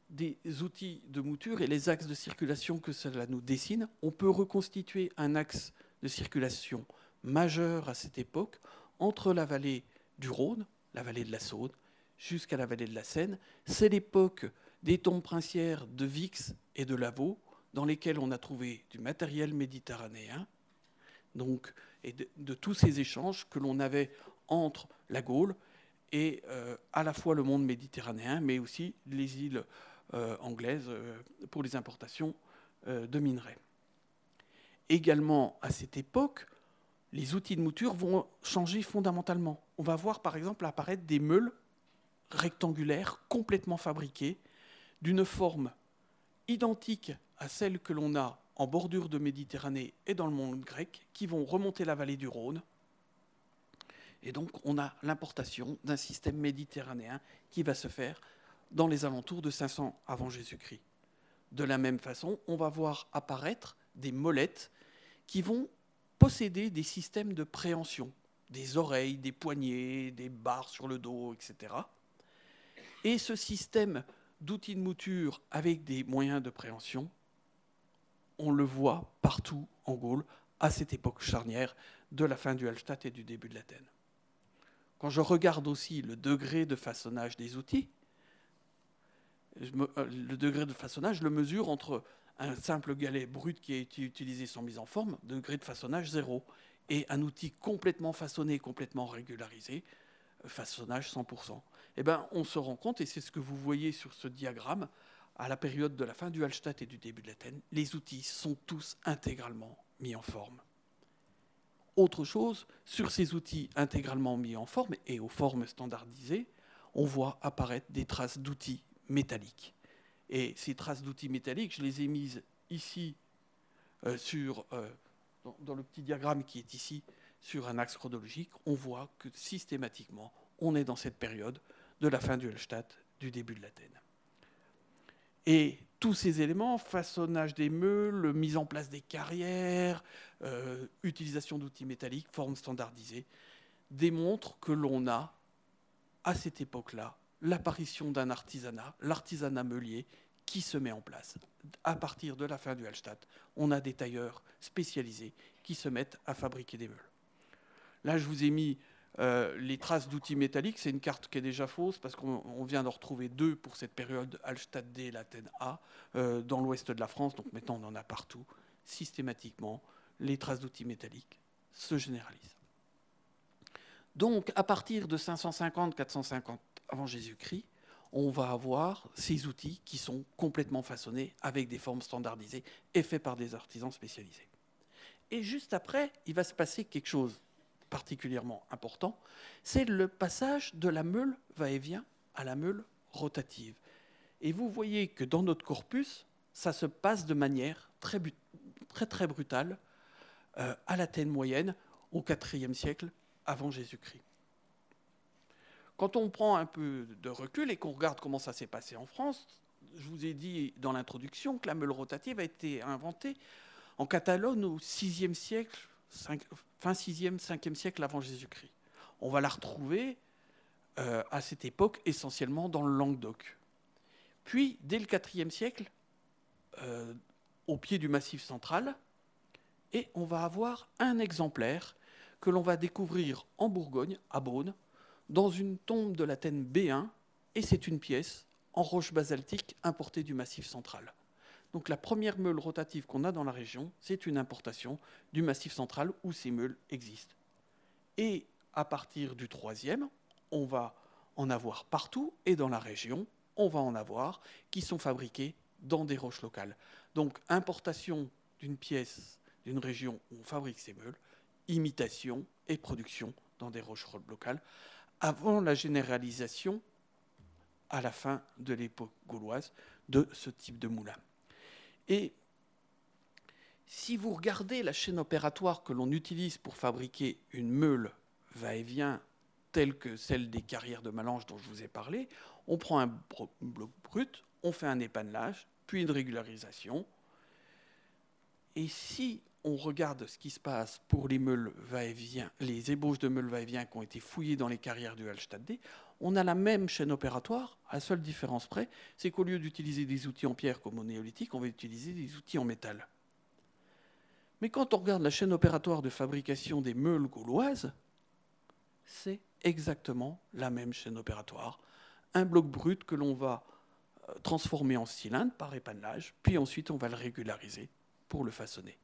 des outils de mouture et les axes de circulation que cela nous dessine, on peut reconstituer un axe de circulation majeur à cette époque entre la vallée du Rhône, la vallée de la Saône, jusqu'à la vallée de la Seine. C'est l'époque des tombes princières de Vix et de Lavaux, dans lesquels on a trouvé du matériel méditerranéen, donc, et de tous ces échanges que l'on avait entre la Gaule et à la fois le monde méditerranéen, mais aussi les îles anglaises pour les importations de minerais. Également, à cette époque, les outils de mouture vont changer fondamentalement. On va voir par exemple apparaître des meules rectangulaires complètement fabriquées, d'une forme identique à celles que l'on a en bordure de Méditerranée et dans le monde grec, qui vont remonter la vallée du Rhône. Et donc, on a l'importation d'un système méditerranéen qui va se faire dans les alentours de 500 avant Jésus-Christ. De la même façon, on va voir apparaître des molettes qui vont posséder des systèmes de préhension, des oreilles, des poignets, des barres sur le dos, etc. Et ce système d'outils de mouture avec des moyens de préhension, on le voit partout en Gaule à cette époque charnière de la fin du Hallstatt et du début de l'Athènes. Quand je regarde aussi le degré de façonnage des outils, le degré de façonnage, je le mesure entre un simple galet brut qui a été utilisé sans mise en forme, degré de façonnage 0, et un outil complètement façonné, complètement régularisé, façonnage 100%. Eh bien, on se rend compte, et c'est ce que vous voyez sur ce diagramme, à la période de la fin du Hallstatt et du début de l'Athènes, les outils sont tous intégralement mis en forme. Autre chose, sur ces outils intégralement mis en forme et aux formes standardisées, on voit apparaître des traces d'outils métalliques. Et ces traces d'outils métalliques, je les ai mises ici, dans le petit diagramme qui est ici, sur un axe chronologique. On voit que systématiquement, on est dans cette période de la fin du Hallstatt, du début de l'Athènes. Et tous ces éléments, façonnage des meules, mise en place des carrières, utilisation d'outils métalliques, formes standardisées, démontrent que l'on a, à cette époque-là, l'apparition d'un artisanat, l'artisanat meulier, qui se met en place. À partir de la fin du Hallstatt, on a des tailleurs spécialisés qui se mettent à fabriquer des meules. Là, je vous ai mis les traces d'outils métalliques. C'est une carte qui est déjà fausse parce qu'on vient d'en retrouver 2 pour cette période Hallstatt D, l'Athènes A, dans l'ouest de la France. Donc maintenant, on en a partout. Systématiquement, les traces d'outils métalliques se généralisent. Donc, à partir de 550-450 avant Jésus-Christ, on va avoir ces outils qui sont complètement façonnés avec des formes standardisées et faits par des artisans spécialisés. Et juste après, il va se passer quelque chose particulièrement important, c'est le passage de la meule va-et-vient à la meule rotative. Et vous voyez que dans notre corpus, ça se passe de manière très brutale à l'Athènes moyenne au IVe siècle avant Jésus-Christ. Quand on prend un peu de recul et qu'on regarde comment ça s'est passé en France, je vous ai dit dans l'introduction que la meule rotative a été inventée en Catalogne au VIe siècle, fin 6e, 5e siècle avant Jésus-Christ. On va la retrouver à cette époque essentiellement dans le Languedoc. Puis, dès le IVe siècle, au pied du Massif central, et on va avoir un exemplaire que l'on va découvrir en Bourgogne, à Beaune, dans une tombe de l'Athènes B1, et c'est une pièce en roche basaltique importée du Massif central. Donc la première meule rotative qu'on a dans la région, c'est une importation du Massif central où ces meules existent. Et à partir du IIIe, on va en avoir partout, et dans la région, on va en avoir qui sont fabriquées dans des roches locales. Donc importation d'une pièce d'une région où on fabrique ces meules, imitation et production dans des roches locales, avant la généralisation, à la fin de l'époque gauloise, de ce type de moulin. Et si vous regardez la chaîne opératoire que l'on utilise pour fabriquer une meule va-et-vient telle que celle des carrières de Malange dont je vous ai parlé, on prend un bloc brut, on fait un épannelage, puis une régularisation. Et si on regarde ce qui se passe pour les meules va-et-vient, les ébauches de meules va-et-vient qui ont été fouillées dans les carrières du Hallstatt D, on a la même chaîne opératoire, à la seule différence près, c'est qu'au lieu d'utiliser des outils en pierre comme au néolithique, on va utiliser des outils en métal. Mais quand on regarde la chaîne opératoire de fabrication des meules gauloises, c'est exactement la même chaîne opératoire. Un bloc brut que l'on va transformer en cylindre par épannelage, puis ensuite on va le régulariser pour le façonner.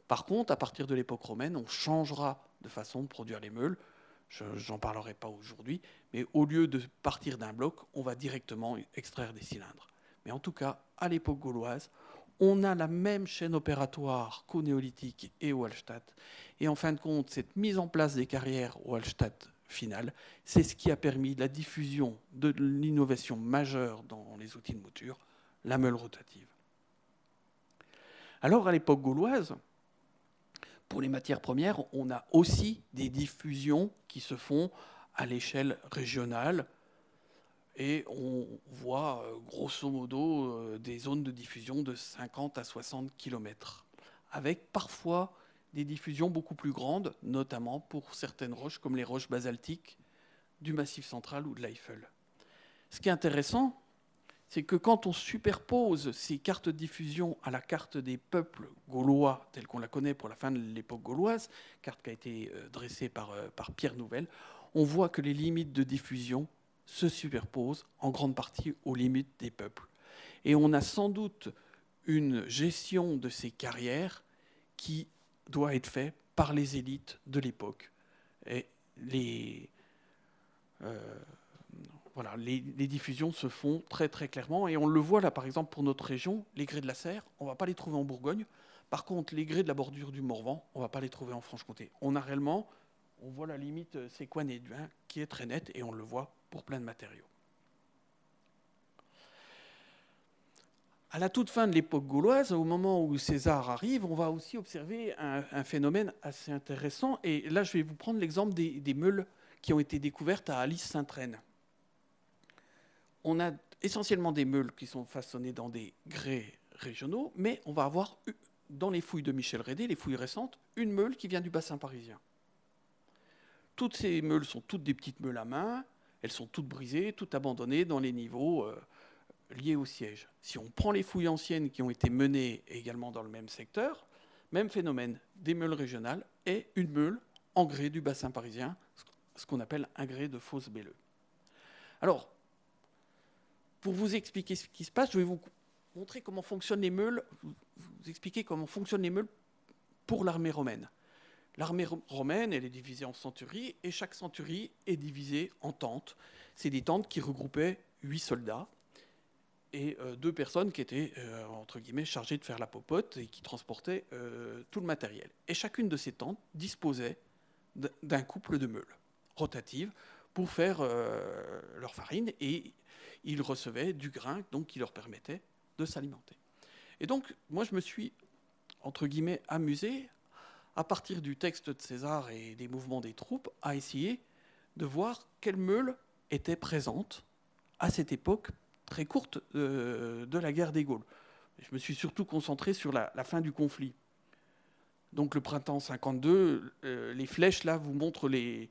Par contre, à partir de l'époque romaine, on changera de façon de produire les meules. Je n'en parlerai pas aujourd'hui, mais au lieu de partir d'un bloc, on va directement extraire des cylindres. Mais en tout cas, à l'époque gauloise, on a la même chaîne opératoire qu'au néolithique et au Hallstatt. Et en fin de compte, cette mise en place des carrières au Hallstatt final, c'est ce qui a permis la diffusion de l'innovation majeure dans les outils de mouture, la meule rotative. Alors, à l'époque gauloise, pour les matières premières, on a aussi des diffusions qui se font à l'échelle régionale et on voit grosso modo des zones de diffusion de 50 à 60 km, avec parfois des diffusions beaucoup plus grandes, notamment pour certaines roches comme les roches basaltiques du Massif central ou de l'Eifel. Ce qui est intéressant, c'est que quand on superpose ces cartes de diffusion à la carte des peuples gaulois, telle qu'on la connaît pour la fin de l'époque gauloise, carte qui a été dressée par Pierre Nouvel, on voit que les limites de diffusion se superposent en grande partie aux limites des peuples. Et on a sans doute une gestion de ces carrières qui doit être faite par les élites de l'époque. Et les diffusions se font très très clairement, et on le voit là par exemple pour notre région, les grès de la Serre, on ne va pas les trouver en Bourgogne. Par contre, les grès de la bordure du Morvan, on ne va pas les trouver en Franche-Comté. On voit la limite Séquane et Duin qui est très nette, et on le voit pour plein de matériaux. À la toute fin de l'époque gauloise, au moment où César arrive, on va aussi observer un phénomène assez intéressant. Et là, je vais vous prendre l'exemple des meules qui ont été découvertes à Alice-Sainte-Reine. On a essentiellement des meules qui sont façonnées dans des grès régionaux, mais on va avoir, dans les fouilles de Michel Rédé, les fouilles récentes, une meule qui vient du bassin parisien. Toutes ces meules sont toutes des petites meules à main, elles sont toutes brisées, toutes abandonnées dans les niveaux liés au siège. Si on prend les fouilles anciennes qui ont été menées également dans le même secteur, même phénomène, des meules régionales et une meule en grès du bassin parisien, ce qu'on appelle un grès de fausse belleux. Alors, pour vous expliquer ce qui se passe, je vais vous montrer comment fonctionnent les meules, vous expliquer comment fonctionnent les meules pour l'armée romaine. L'armée romaine, elle est divisée en centuries, et chaque centurie est divisée en tentes. C'est des tentes qui regroupaient 8 soldats et 2 personnes qui étaient, entre guillemets, chargées de faire la popote et qui transportaient tout le matériel. Et chacune de ces tentes disposait d'un couple de meules rotatives pour faire leur farine, et ils recevaient du grain donc, qui leur permettait de s'alimenter. Et donc, moi, je me suis, entre guillemets, amusé, à partir du texte de César et des mouvements des troupes, à essayer de voir quelles meules étaient présentes à cette époque très courte de la guerre des Gaules. Je me suis surtout concentré sur la fin du conflit. Donc le printemps 52, les flèches là vous montrent les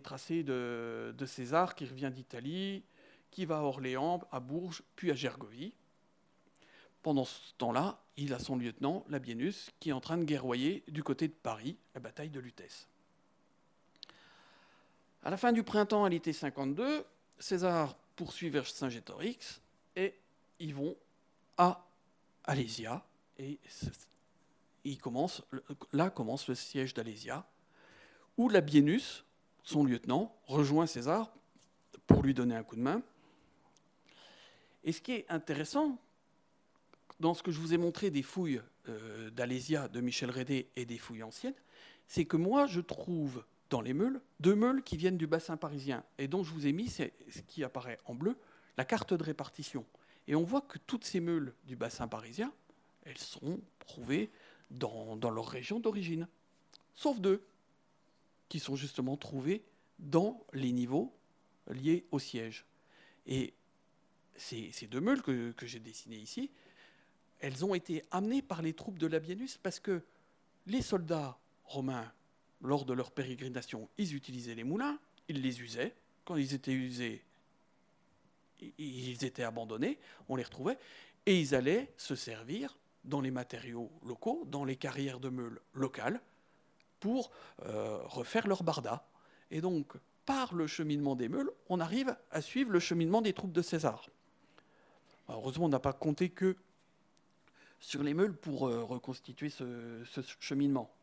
tracés de César qui revient d'Italie, qui va à Orléans, à Bourges, puis à Gergovie. Pendant ce temps-là, il a son lieutenant, Labienus, qui est en train de guerroyer du côté de Paris, la bataille de Lutèce. À la fin du printemps, à l'été 52, César poursuit vers Saint-Gétorix et ils vont à Alésia. Et là commence le siège d'Alésia, où Labienus, son lieutenant, rejoint César pour lui donner un coup de main. Et ce qui est intéressant, dans ce que je vous ai montré des fouilles d'Alésia, de Michel Rédé et des fouilles anciennes, c'est que moi, je trouve dans les meules 2 meules qui viennent du bassin parisien et dont je vous ai mis, c'est ce qui apparaît en bleu, la carte de répartition. Et on voit que toutes ces meules du bassin parisien, elles sont trouvées dans leur région d'origine, sauf 2 qui sont justement trouvées dans les niveaux liés au siège. Et ces 2 meules que j'ai dessinées ici, elles ont été amenées par les troupes de Labienus parce que les soldats romains, lors de leur pérégrination, ils utilisaient les moulins, ils les usaient. Quand ils étaient usés, ils étaient abandonnés, on les retrouvait, et ils allaient se servir dans les matériaux locaux, dans les carrières de meules locales, pour refaire leur barda. Et donc, par le cheminement des meules, on arrive à suivre le cheminement des troupes de César. Alors, heureusement, on n'a pas compté que sur les meules pour reconstituer ce cheminement.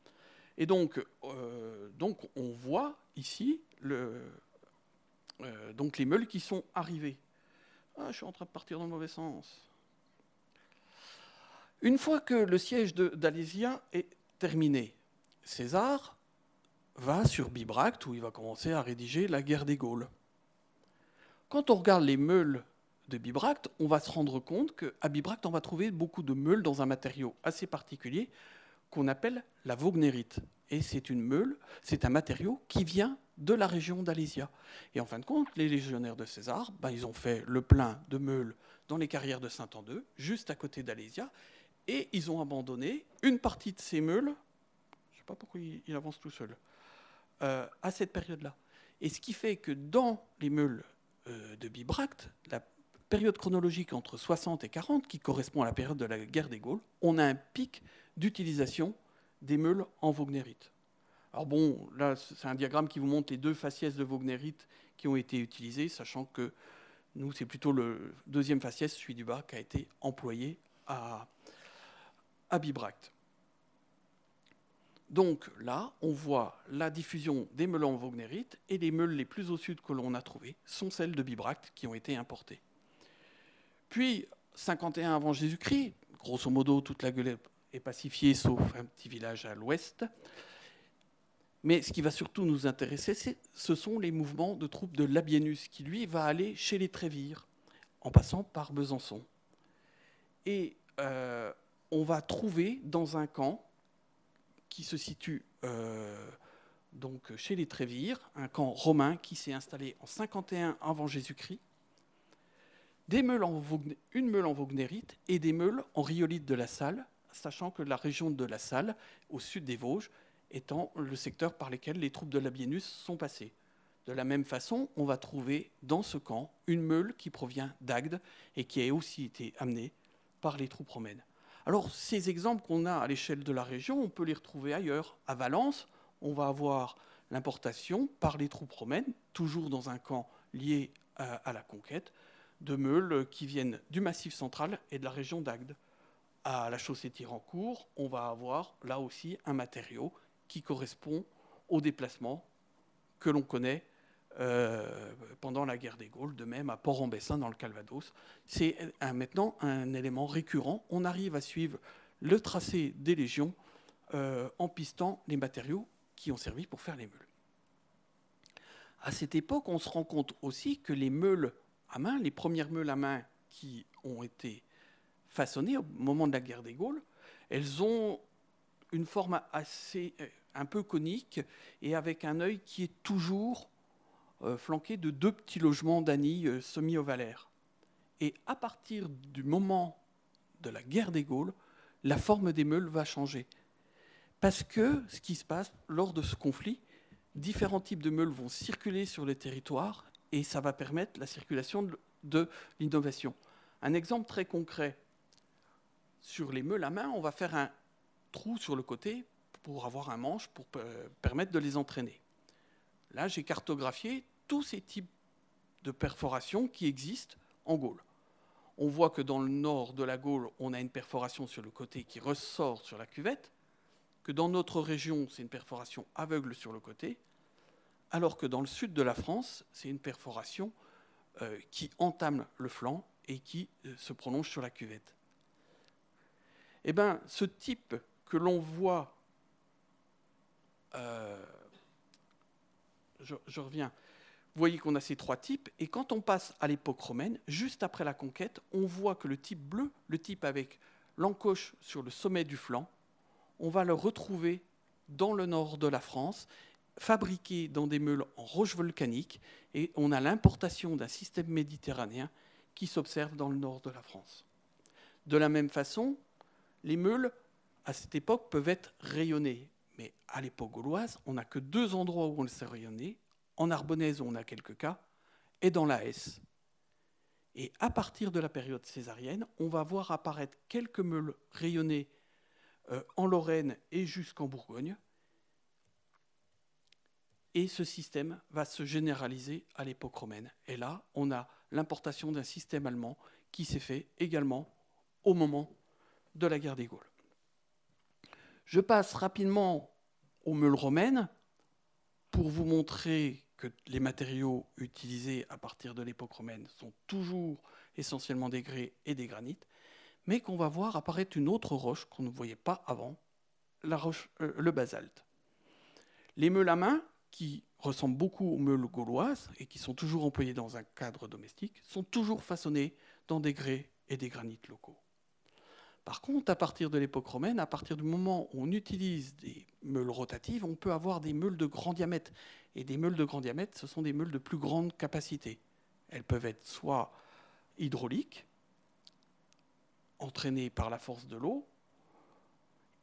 Et donc on voit ici donc les meules qui sont arrivées. Ah, je suis en train de partir dans le mauvais sens. Une fois que le siège d'Alésia est terminé, César va sur Bibracte, où il va commencer à rédiger la guerre des Gaules. Quand on regarde les meules de Bibracte, on va se rendre compte qu'à Bibracte, on va trouver beaucoup de meules dans un matériau assez particulier qu'on appelle la Wagnerite. Et c'est une meule, c'est un matériau qui vient de la région d'Alésia. Et en fin de compte, les légionnaires de César, ils ont fait le plein de meules dans les carrières de Saint-Andeux, juste à côté d'Alésia, et ils ont abandonné une partie de ces meules, je ne sais pas pourquoi il avance tout seul, à cette période-là. Et ce qui fait que dans les meules de Bibracte, la période chronologique entre 60 et 40, qui correspond à la période de la guerre des Gaules, on a un pic d'utilisation des meules en wagnérite. Alors bon, là, c'est un diagramme qui vous montre les 2 faciès de wagnérite qui ont été utilisés, sachant que nous, c'est plutôt le deuxième faciès, celui du bas, qui a été employé à Bibracte. Donc là, on voit la diffusion des meules en wagnérite, et les meules les plus au sud que l'on a trouvées sont celles de Bibracte qui ont été importées. Puis, 51 avant Jésus-Christ, grosso modo, toute la Gaule est pacifiée, sauf un petit village à l'ouest. Mais ce qui va surtout nous intéresser, ce sont les mouvements de troupes de Labienus, qui, lui, va aller chez les Trévires, en passant par Besançon. Et on va trouver dans un camp qui se situe donc chez les Trévires, un camp romain qui s'est installé en 51 avant Jésus-Christ, une meule en wagnérite et des meules en rhyolite de la Salle, sachant que la région de la Salle, au sud des Vosges, étant le secteur par lequel les troupes de Labienus sont passées. De la même façon, on va trouver dans ce camp une meule qui provient d'Agde et qui a aussi été amenée par les troupes romaines. Alors, ces exemples qu'on a à l'échelle de la région, on peut les retrouver ailleurs. À Valence, on va avoir l'importation par les troupes romaines, toujours dans un camp lié à la conquête, de meules qui viennent du Massif central et de la région d'Agde. À la Chaussée-Thirancourt, on va avoir là aussi un matériau qui correspond au déplacement que l'on connaît pendant la guerre des Gaules, de même à Port-en-Bessin dans le Calvados. C'est maintenant un élément récurrent. On arrive à suivre le tracé des légions en pistant les matériaux qui ont servi pour faire les meules. À cette époque, on se rend compte aussi que les meules à main, les premières meules à main qui ont été façonnées au moment de la guerre des Gaules, elles ont une forme un peu conique et avec un œil qui est toujours flanqué de 2 petits logements d'anilles semi-ovalaires. Et à partir du moment de la guerre des Gaules, la forme des meules va changer. Parce que ce qui se passe lors de ce conflit, différents types de meules vont circuler sur le territoire et ça va permettre la circulation de l'innovation. Un exemple très concret, sur les meules à main, on va faire un trou sur le côté pour avoir un manche pour permettre de les entraîner. Là, j'ai cartographié tous ces types de perforations qui existent en Gaule. On voit que dans le nord de la Gaule, on a une perforation sur le côté qui ressort sur la cuvette, que dans notre région, c'est une perforation aveugle sur le côté, alors que dans le sud de la France, c'est une perforation qui entame le flanc et qui se prolonge sur la cuvette. Eh bien, ce type que l'on voit, je reviens, vous voyez qu'on a ces 3 types, et quand on passe à l'époque romaine, juste après la conquête, on voit que le type bleu, le type avec l'encoche sur le sommet du flanc, on va le retrouver dans le nord de la France, fabriqué dans des meules en roche volcanique, et on a l'importation d'un système méditerranéen qui s'observe dans le nord de la France. De la même façon, les meules, à cette époque, peuvent être rayonnées. Mais à l'époque gauloise, on n'a que 2 endroits où on les sait rayonner. En Narbonnaise, où on a quelques cas, et dans la Hesse. Et à partir de la période césarienne, on va voir apparaître quelques meules rayonnées en Lorraine et jusqu'en Bourgogne. Et ce système va se généraliser à l'époque romaine. Et là, on a l'importation d'un système allemand qui s'est fait également au moment de la guerre des Gaules. Je passe rapidement aux meules romaines pour vous montrer que les matériaux utilisés à partir de l'époque romaine sont toujours essentiellement des grès et des granites, mais qu'on va voir apparaître une autre roche qu'on ne voyait pas avant, le basalte. Les meules à main, qui ressemblent beaucoup aux meules gauloises et qui sont toujours employées dans un cadre domestique, sont toujours façonnées dans des grès et des granites locaux. Par contre, à partir de l'époque romaine, à partir du moment où on utilise des meules rotatives, on peut avoir des meules de grand diamètre. Et des meules de grand diamètre, ce sont des meules de plus grande capacité. Elles peuvent être soit hydrauliques, entraînées par la force de l'eau,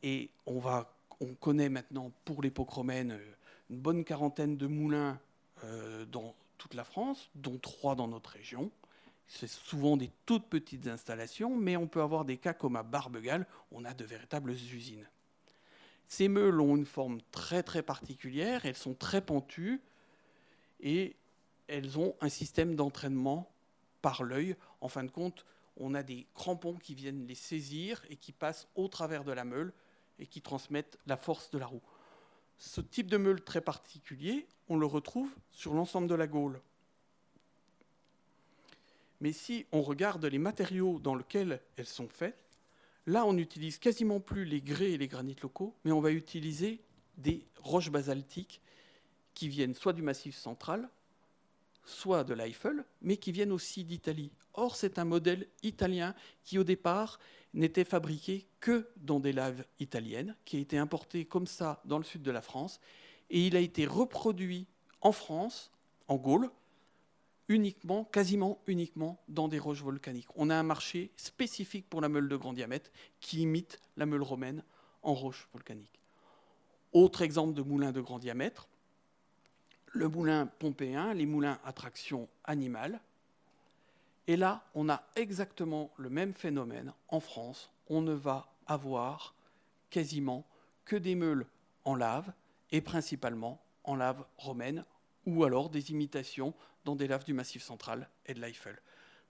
et on connaît maintenant pour l'époque romaine une bonne quarantaine de moulins dans toute la France, dont 3 dans notre région. C'est souvent des toutes petites installations, mais on peut avoir des cas comme à Barbegal, où on a de véritables usines. Ces meules ont une forme très très particulière, elles sont très pentues et elles ont un système d'entraînement par l'œil. En fin de compte, on a des crampons qui viennent les saisir et qui passent au travers de la meule et qui transmettent la force de la roue. Ce type de meule très particulier, on le retrouve sur l'ensemble de la Gaule. Mais si on regarde les matériaux dans lesquels elles sont faites, là, on n'utilise quasiment plus les grès et les granites locaux, mais on va utiliser des roches basaltiques qui viennent soit du Massif central, soit de l'Eifel, mais qui viennent aussi d'Italie. Or, c'est un modèle italien qui, au départ, n'était fabriqué que dans des laves italiennes, qui a été importé comme ça dans le sud de la France, et il a été reproduit en France, en Gaule, quasiment uniquement dans des roches volcaniques. On a un marché spécifique pour la meule de grand diamètre qui imite la meule romaine en roche volcanique. Autre exemple de moulin de grand diamètre, le moulin pompéen, les moulins à traction animale. Et là, on a exactement le même phénomène en France. On ne va avoir quasiment que des meules en lave et principalement en lave romaine ou alors des imitations dans des laves du Massif central et de l'Eifel.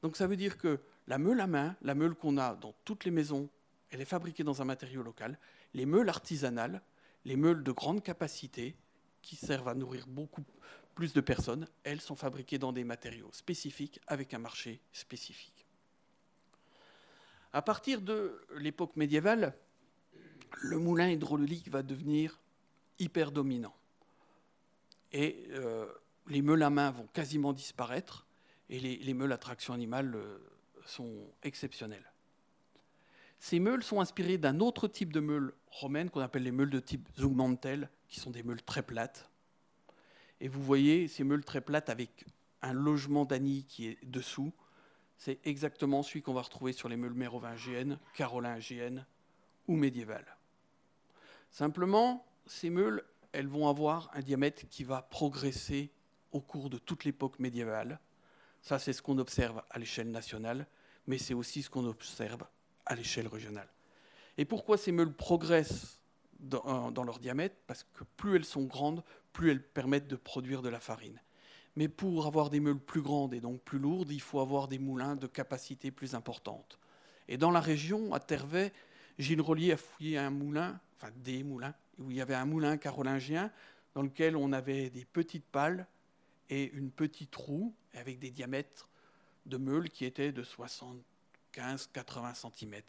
Donc ça veut dire que la meule à main, la meule qu'on a dans toutes les maisons, elle est fabriquée dans un matériau local. Les meules artisanales, les meules de grande capacité, qui servent à nourrir beaucoup plus de personnes, elles sont fabriquées dans des matériaux spécifiques avec un marché spécifique. À partir de l'époque médiévale, le moulin hydraulique va devenir hyper dominant. Et les meules à main vont quasiment disparaître et les meules à traction animale sont exceptionnelles. Ces meules sont inspirées d'un autre type de meules romaines qu'on appelle les meules de type Zugmantel, qui sont des meules très plates. Et vous voyez ces meules très plates avec un logement d'anille qui est dessous. C'est exactement celui qu'on va retrouver sur les meules mérovingiennes, carolingiennes ou médiévales. Simplement, ces meules, elles vont avoir un diamètre qui va progresser au cours de toute l'époque médiévale. Ça, c'est ce qu'on observe à l'échelle nationale, mais c'est aussi ce qu'on observe à l'échelle régionale. Et pourquoi ces meules progressent dans leur diamètre? Parce que plus elles sont grandes, plus elles permettent de produire de la farine. Mais pour avoir des meules plus grandes et donc plus lourdes, il faut avoir des moulins de capacité plus importante. Et dans la région, à Tervet, Gilles Rollier a fouillé un moulin, enfin des moulins, où il y avait un moulin carolingien dans lequel on avait des petites pales et une petite roue avec des diamètres de meules qui étaient de 75-80 cm.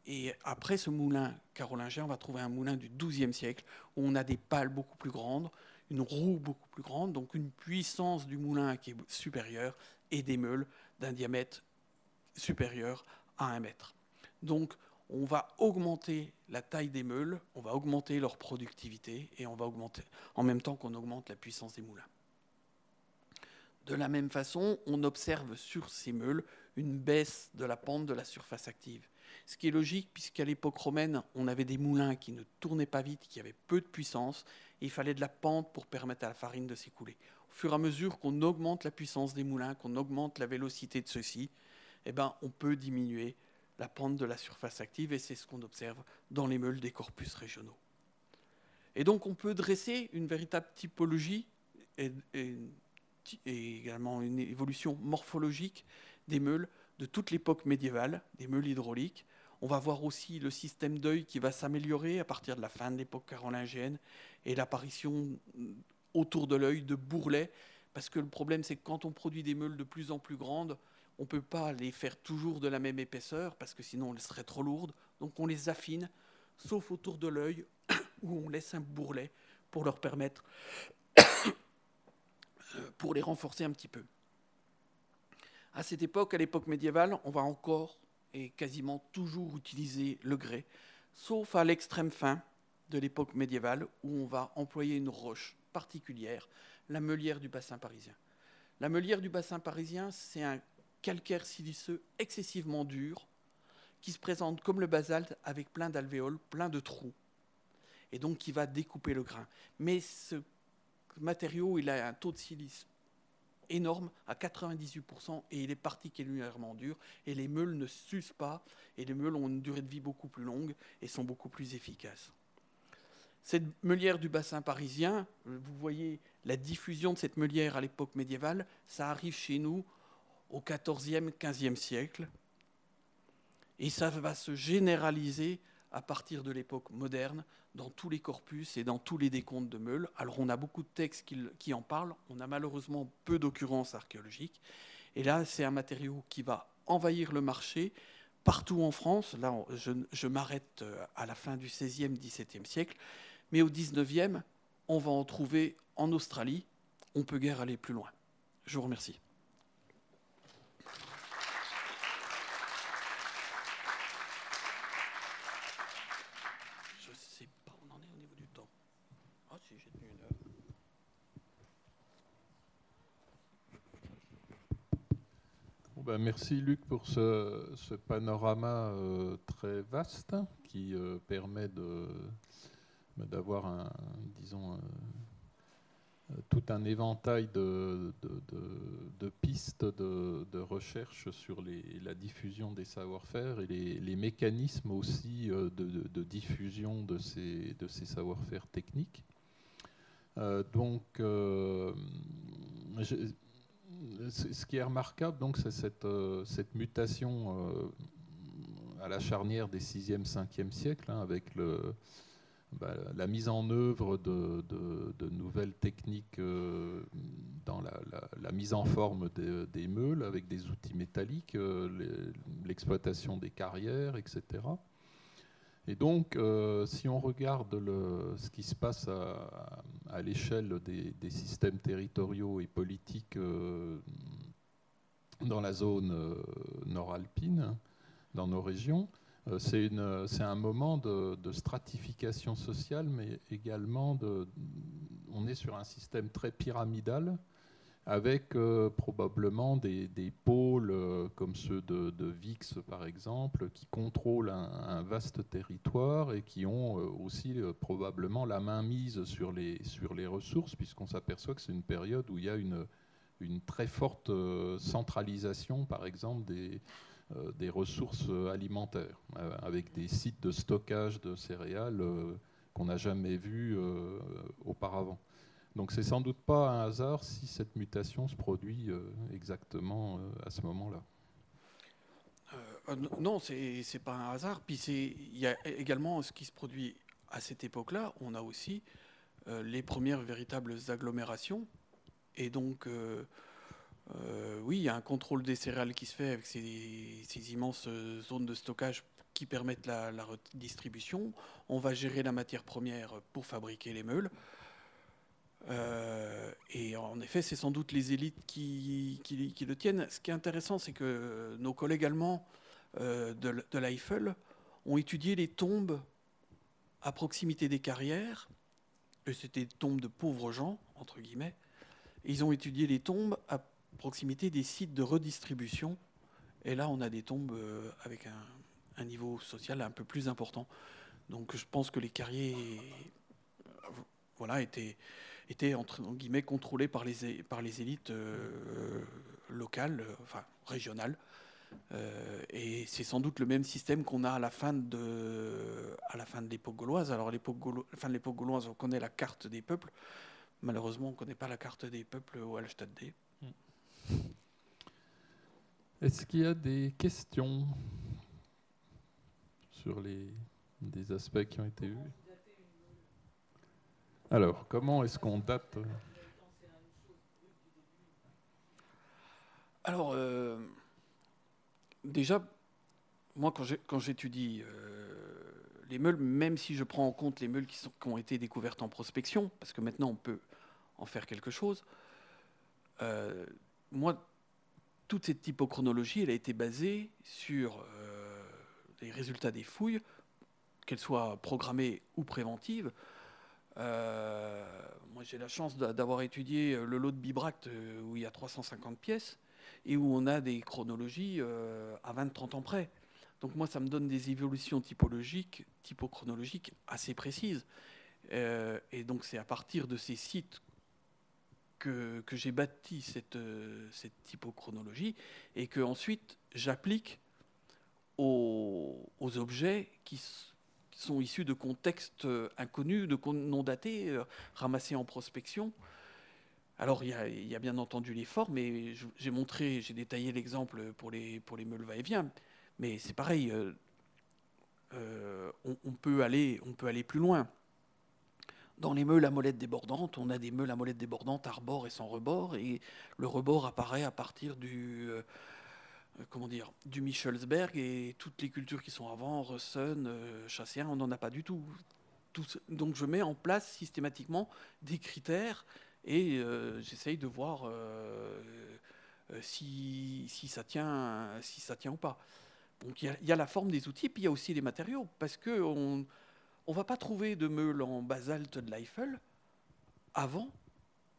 Et après ce moulin carolingien, on va trouver un moulin du XIIe siècle où on a des pales beaucoup plus grandes, une roue beaucoup plus grande, donc une puissance du moulin qui est supérieure et des meules d'un diamètre supérieur à 1 mètre. Donc on va augmenter la taille des meules, on va augmenter leur productivité et on va augmenter en même temps qu'on augmente la puissance des moulins. De la même façon, on observe sur ces meules une baisse de la pente de la surface active. Ce qui est logique, puisqu'à l'époque romaine, on avait des moulins qui ne tournaient pas vite, qui avaient peu de puissance, et il fallait de la pente pour permettre à la farine de s'écouler. Au fur et à mesure qu'on augmente la puissance des moulins, qu'on augmente la vélocité de ceux-ci, on peut diminuer la pente de la surface active, et c'est ce qu'on observe dans les meules des corpus régionaux. Et donc on peut dresser une véritable typologie et également une évolution morphologique des meules de toute l'époque médiévale, des meules hydrauliques. On va voir aussi le système d'œil qui va s'améliorer à partir de la fin de l'époque carolingienne et l'apparition autour de l'œil de bourrelets, parce que le problème c'est que quand on produit des meules de plus en plus grandes, on ne peut pas les faire toujours de la même épaisseur, parce que sinon elles seraient trop lourdes, donc on les affine, sauf autour de l'œil, où on laisse un bourrelet pour leur permettre pour les renforcer un petit peu. À cette époque, à l'époque médiévale, on va encore et quasiment toujours utiliser le grès, sauf à l'extrême fin de l'époque médiévale où on va employer une roche particulière, la meulière du bassin parisien. La meulière du bassin parisien, c'est un calcaire siliceux excessivement dur qui se présente comme le basalte avec plein d'alvéoles, plein de trous, et donc qui va découper le grain. Mais ce matériau, il a un taux de silice énorme, à 98%, et il est particulièrement dur, et les meules ne s'usent pas, et les meules ont une durée de vie beaucoup plus longue et sont beaucoup plus efficaces. Cette meulière du bassin parisien, vous voyez la diffusion de cette meulière à l'époque médiévale, ça arrive chez nous au XIVe, XVe siècle, et ça va se généraliser à partir de l'époque moderne, dans tous les corpus et dans tous les décomptes de meules. Alors on a beaucoup de textes qui en parlent, on a malheureusement peu d'occurrences archéologiques. Et là, c'est un matériau qui va envahir le marché partout en France. Là, je m'arrête à la fin du XVIe, XVIIe siècle. Mais au XIXe, on va en trouver en Australie. On peut guère aller plus loin. Je vous remercie. Merci Luc pour ce panorama très vaste qui permet d'avoir tout un éventail de pistes de recherche sur la diffusion des savoir-faire et les mécanismes aussi de diffusion de ces savoir-faire techniques. Ce qui est remarquable, donc, c'est cette mutation à la charnière des 6e, 5e siècles, avec la mise en œuvre de nouvelles techniques dans la mise en forme des meules avec des outils métalliques, l'exploitation des carrières, etc. Et donc, si on regarde ce qui se passe à l'échelle des systèmes territoriaux et politiques dans la zone nord-alpine, dans nos régions, c'est un moment de stratification sociale, mais également on est sur un système très pyramidal, avec probablement des pôles comme ceux de Vix, par exemple, qui contrôlent un vaste territoire et qui ont aussi probablement la main mise sur les ressources, puisqu'on s'aperçoit que c'est une période où il y a une très forte centralisation, par exemple, des ressources alimentaires, avec des sites de stockage de céréales qu'on n'a jamais vus auparavant. Donc c'est sans doute pas un hasard si cette mutation se produit exactement à ce moment-là. Non, c'est pas un hasard. Puis il y a également ce qui se produit à cette époque-là. On a aussi les premières véritables agglomérations. Et donc, oui, il y a un contrôle des céréales qui se fait avec ces immenses zones de stockage qui permettent la redistribution. On va gérer la matière première pour fabriquer les meules. Et en effet, c'est sans doute les élites qui le tiennent. Ce qui est intéressant, c'est que nos collègues allemands de l'Eifel ont étudié les tombes à proximité des carrières. Et c'était des tombes de pauvres gens, entre guillemets. Et ils ont étudié les tombes à proximité des sites de redistribution. Et là, on a des tombes avec un niveau social un peu plus important. Donc je pense que les carriers étaient entre guillemets contrôlés par les élites locales, enfin régionales. Et c'est sans doute le même système qu'on a à la fin de l'époque gauloise. Alors fin de l'époque gauloise, on connaît la carte des peuples. Malheureusement, on ne connaît pas la carte des peuples au Hallstatt D. Est-ce qu'il y a des questions sur des aspects qui ont été vus? Alors, comment est-ce qu'on date? Alors, déjà, moi, quand j'étudie les meules, même si je prends en compte les meules qui ont été découvertes en prospection, parce que maintenant on peut en faire quelque chose, moi, toute cette typochronologie, elle a été basée sur les résultats des fouilles, qu'elles soient programmées ou préventives. Moi, j'ai la chance d'avoir étudié le lot de Bibracte où il y a 350 pièces et où on a des chronologies à 20-30 ans près. Donc moi, ça me donne des évolutions typochronologiques assez précises. Et donc c'est à partir de ces sites que j'ai bâti cette typochronologie et que ensuite j'applique aux objets qui sont issus de contextes inconnus, non datés, ramassés en prospection. Alors il y a bien entendu les formes, et j'ai détaillé l'exemple pour les meules va-et-vient, mais c'est pareil, on peut aller plus loin. Dans les meules à molettes débordantes, on a des meules à molettes débordantes à rebord et sans rebord, et le rebord apparaît à partir du Michelsberg, et toutes les cultures qui sont avant, Russen, Chassien, on n'en a pas du tout. Donc je mets en place systématiquement des critères, et j'essaye de voir si ça tient ou pas. Donc il y a la forme des outils, puis il y a aussi les matériaux, parce qu'on ne va pas trouver de meule en basalte de l'Eifel avant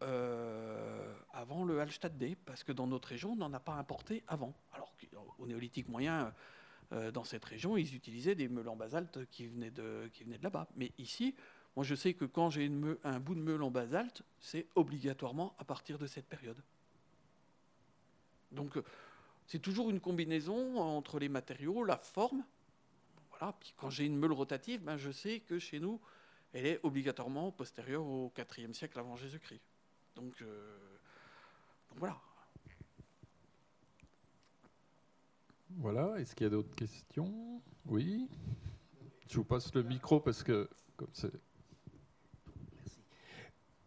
le Hallstatt D, parce que dans notre région, on n'en a pas importé avant. Alors qu'au néolithique moyen, dans cette région, ils utilisaient des meules en basalte qui venaient de là-bas. Mais ici, moi je sais que quand j'ai un bout de meule en basalte, c'est obligatoirement à partir de cette période. Donc c'est toujours une combinaison entre les matériaux, la forme. Voilà. Puis quand j'ai une meule rotative, je sais que chez nous, elle est obligatoirement postérieure au IVe siècle avant Jésus-Christ. Donc voilà. Voilà, est-ce qu'il y a d'autres questions? Oui. Je vous passe le micro parce que comme c'est... Merci.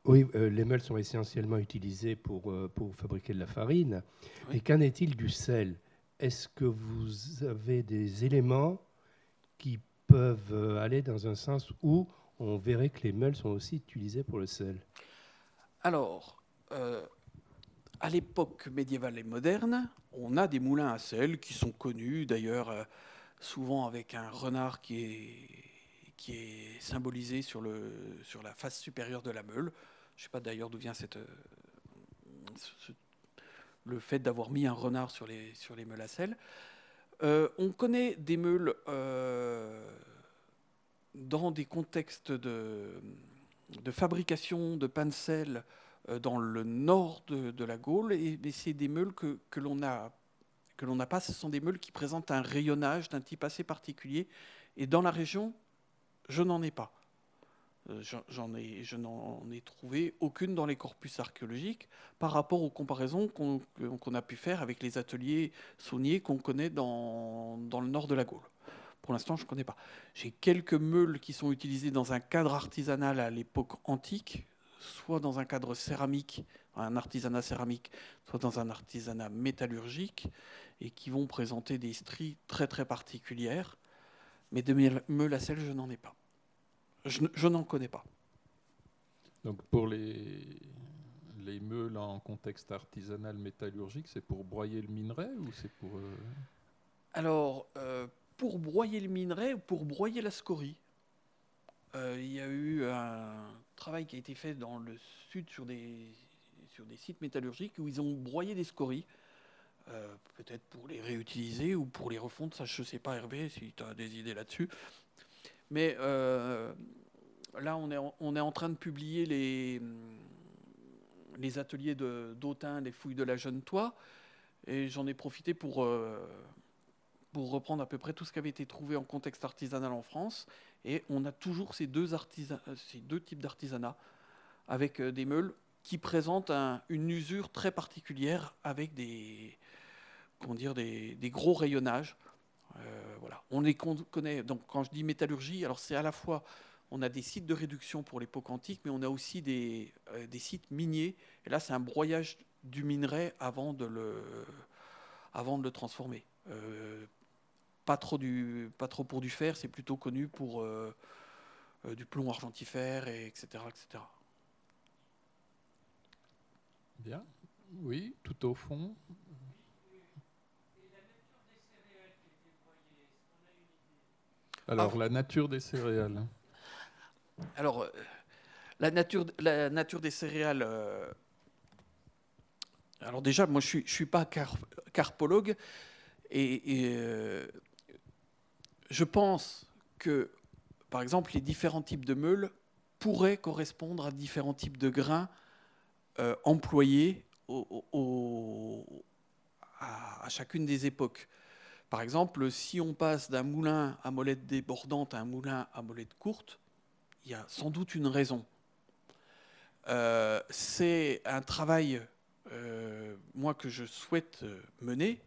Oui, les meules sont essentiellement utilisées pour fabriquer de la farine. Oui. Et qu'en est-il du sel? Est-ce que vous avez des éléments qui peuvent aller dans un sens où on verrait que les meules sont aussi utilisées pour le sel? Alors, à l'époque médiévale et moderne, on a des moulins à sel qui sont connus, d'ailleurs, souvent avec un renard qui est symbolisé sur la face supérieure de la meule. Je ne sais pas d'ailleurs d'où vient le fait d'avoir mis un renard sur les meules à sel. On connaît des meules dans des contextes de fabrication de pain de sel dans le nord de la Gaule, et c'est des meules que l'on n'a pas. Ce sont des meules qui présentent un rayonnage d'un type assez particulier, et dans la région, je n'en ai pas. Je n'en ai trouvé aucune dans les corpus archéologiques par rapport aux comparaisons qu'on a pu faire avec les ateliers sauniers qu'on connaît dans le nord de la Gaule. Pour l'instant, je ne connais pas. J'ai quelques meules qui sont utilisées dans un cadre artisanal à l'époque antique, soit dans un cadre céramique, un artisanat céramique, soit dans un artisanat métallurgique, et qui vont présenter des stries très très particulières. Mais de meules à sel, je n'en ai pas. Je n'en connais pas. Donc pour les meules en contexte artisanal métallurgique, c'est pour broyer le minerai ou c'est pour... Alors, pour broyer le minerai ou pour broyer la scorie. Il y a eu un travail qui a été fait dans le sud sur des sites métallurgiques où ils ont broyé des scories, peut-être pour les réutiliser ou pour les refondre. Ça, je ne sais pas, Hervé, si tu as des idées là-dessus. Mais là, on est en train de publier les ateliers d'Autun, les fouilles de la Jeune-Toit, et j'en ai profité pour reprendre à peu près tout ce qui avait été trouvé en contexte artisanal en France. Et on a toujours ces deux types d'artisanat, avec des meules qui présentent une usure très particulière, avec des gros rayonnages. Voilà. On les connaît. Donc, quand je dis métallurgie, alors c'est à la fois, on a des sites de réduction pour l'époque antique, mais on a aussi des sites miniers. Et là, c'est un broyage du minerai avant de le transformer. Pas trop pour du fer, c'est plutôt connu pour du plomb argentifère, etc., etc. Bien. Oui, tout au fond. Alors, la nature des céréales. Alors, la nature des céréales... alors déjà, moi, je ne suis pas carpologue, et je pense que, par exemple, les différents types de meules pourraient correspondre à différents types de grains employés à chacune des époques. Par exemple, si on passe d'un moulin à molette débordante à un moulin à molette courte, il y a sans doute une raison. C'est un travail, moi, que je souhaite mener,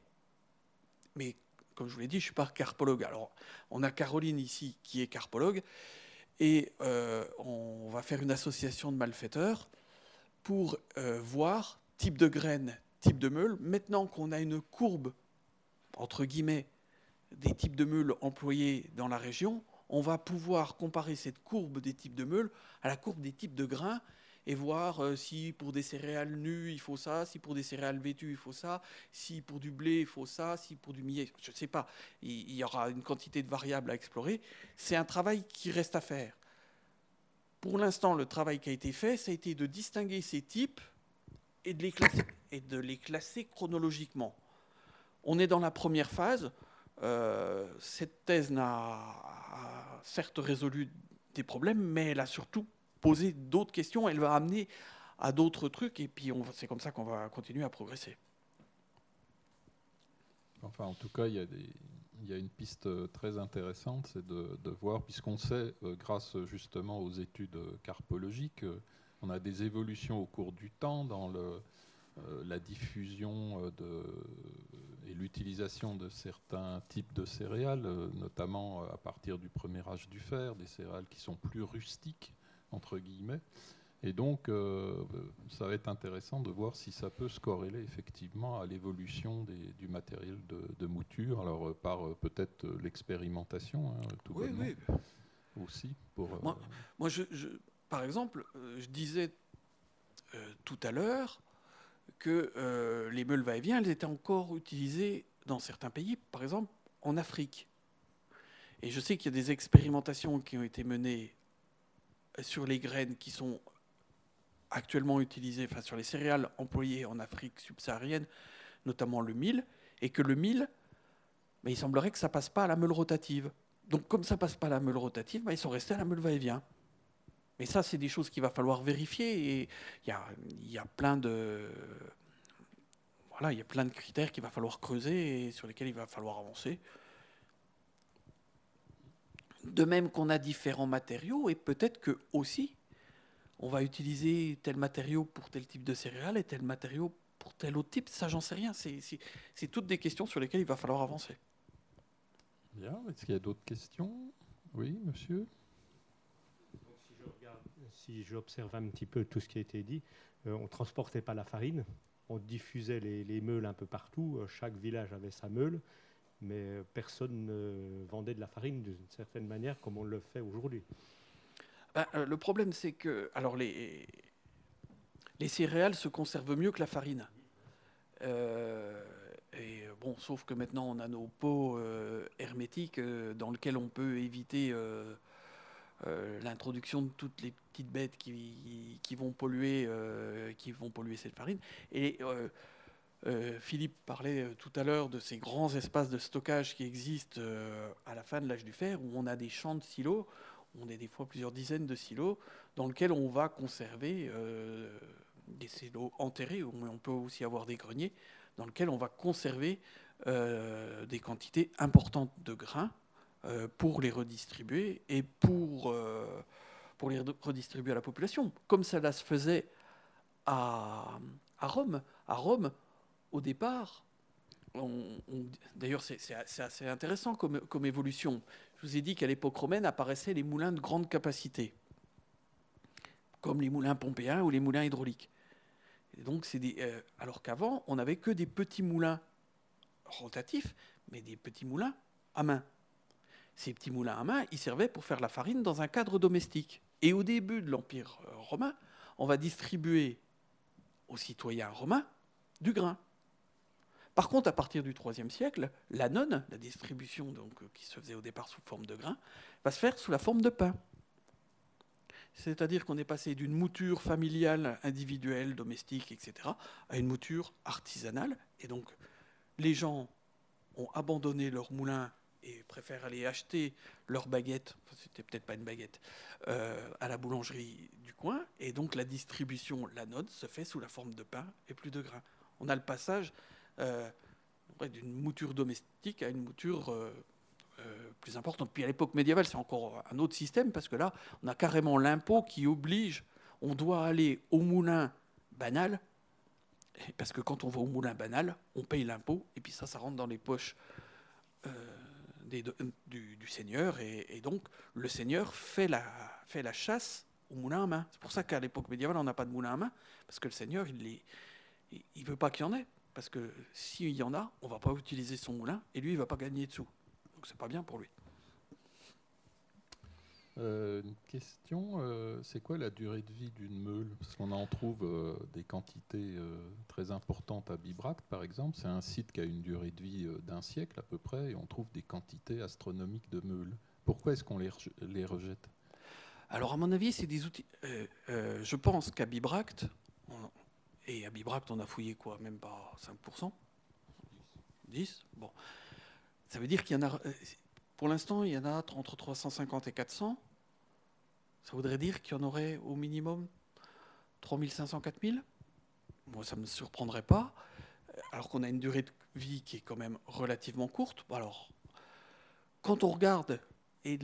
mais comme je vous l'ai dit, je ne suis pas carpologue. Alors, on a Caroline ici qui est carpologue, et on va faire une association de malfaiteurs pour voir type de graines, type de meule. Maintenant qu'on a une courbe, entre guillemets, des types de meules employés dans la région, on va pouvoir comparer cette courbe des types de meules à la courbe des types de grains et voir si pour des céréales nues il faut ça, si pour des céréales vêtues il faut ça, si pour du blé il faut ça, si pour du millet, je ne sais pas. Il y aura une quantité de variables à explorer. C'est un travail qui reste à faire. Pour l'instant, le travail qui a été fait, ça a été de distinguer ces types et de les classer chronologiquement. On est dans la première phase. Cette thèse a certes résolu des problèmes, mais elle a surtout posé d'autres questions. Elle va amener à d'autres trucs, et puis c'est comme ça qu'on va continuer à progresser. Enfin, en tout cas, il y a une piste très intéressante, c'est de voir, puisqu'on sait, grâce justement aux études carpologiques, on a des évolutions au cours du temps dans la diffusion et l'utilisation de certains types de céréales, notamment à partir du premier âge du fer, des céréales qui sont plus rustiques, entre guillemets. Et donc, ça va être intéressant de voir si ça peut se corréler effectivement à l'évolution du matériel de mouture, alors par peut-être l'expérimentation, hein, tout bonnement, aussi. Moi, par exemple, je disais tout à l'heure que les meules va-et-vient, elles étaient encore utilisées dans certains pays, par exemple en Afrique. Et je sais qu'il y a des expérimentations qui ont été menées sur les graines qui sont actuellement utilisées, enfin sur les céréales employées en Afrique subsaharienne, notamment le mil, et que le mil, il semblerait que ça ne passe pas à la meule rotative. Donc comme ça ne passe pas à la meule rotative, ils sont restés à la meule va-et-vient. Mais ça, c'est des choses qu'il va falloir vérifier, et il y a plein de... Voilà, il y a plein de critères qu'il va falloir creuser et sur lesquels il va falloir avancer. De même qu'on a différents matériaux, et peut-être que aussi on va utiliser tel matériau pour tel type de céréales et tel matériau pour tel autre type. Ça, j'en sais rien. C'est toutes des questions sur lesquelles il va falloir avancer. Bien. Est-ce qu'il y a d'autres questions? Oui, monsieur. Si j'observe un petit peu tout ce qui a été dit, on ne transportait pas la farine, on diffusait les meules un peu partout, chaque village avait sa meule, mais personne ne vendait de la farine d'une certaine manière comme on le fait aujourd'hui. Le problème, c'est que alors les céréales se conservent mieux que la farine. Sauf que maintenant on a nos pots hermétiques dans lesquels on peut éviter l'introduction de toutes les petites bêtes qui vont polluer cette farine. Et Philippe parlait tout à l'heure de ces grands espaces de stockage qui existent à la fin de l'âge du fer, où on a des champs de silos, on a des fois plusieurs dizaines de silos, dans lesquels on va conserver des silos enterrés, où on peut aussi avoir des greniers, dans lesquels on va conserver des quantités importantes de grains pour les redistribuer et pour les redistribuer à la population, comme ça se faisait à Rome. À Rome, au départ, d'ailleurs c'est assez intéressant comme évolution. Je vous ai dit qu'à l'époque romaine apparaissaient les moulins de grande capacité, comme les moulins pompéens ou les moulins hydrauliques. Et donc alors qu'avant, on n'avait que des petits moulins rotatifs, mais des petits moulins à main. Ces petits moulins à main, ils servaient pour faire la farine dans un cadre domestique. Et au début de l'Empire romain, on va distribuer aux citoyens romains du grain. Par contre, à partir du IIIe siècle, la none, la distribution qui se faisait au départ sous forme de grain, va se faire sous la forme de pain. C'est-à-dire qu'on est passé d'une mouture familiale, individuelle, domestique, etc., à une mouture artisanale. Et donc, les gens ont abandonné leurs moulins et préfèrent aller acheter leur baguette, enfin, c'était peut-être pas une baguette, à la boulangerie du coin, et donc la distribution, l'anode, se fait sous la forme de pain et plus de grains. On a le passage d'une mouture domestique à une mouture plus importante. Puis à l'époque médiévale, c'est encore un autre système, parce que là, on a carrément l'impôt qui oblige, on doit aller au moulin banal, parce que quand on va au moulin banal, on paye l'impôt, et puis ça rentre dans les poches du seigneur, et donc le seigneur fait la chasse au moulin à main. C'est pour ça qu'à l'époque médiévale, on n'a pas de moulin à main, parce que le seigneur, il veut pas qu'il y en ait, parce que s'il y en a, on va pas utiliser son moulin, et lui, il va pas gagner de sous. Donc c'est pas bien pour lui. Une question, c'est quoi la durée de vie d'une meule? Parce qu'on en trouve des quantités très importantes à Bibracte, par exemple. C'est un site qui a une durée de vie d'un siècle à peu près, et on trouve des quantités astronomiques de meules. Pourquoi est-ce qu'on les rejette? Alors à mon avis, c'est des outils... je pense qu'à Bibracte, et à Bibracte, on a fouillé quoi? Même pas 5%? 10? Bon. Ça veut dire qu'il y en a... Pour l'instant, il y en a entre 350 et 400. Ça voudrait dire qu'il y en aurait au minimum 3500, 4000. Moi, ça ne me surprendrait pas. Alors qu'on a une durée de vie qui est quand même relativement courte. Alors, quand on regarde, et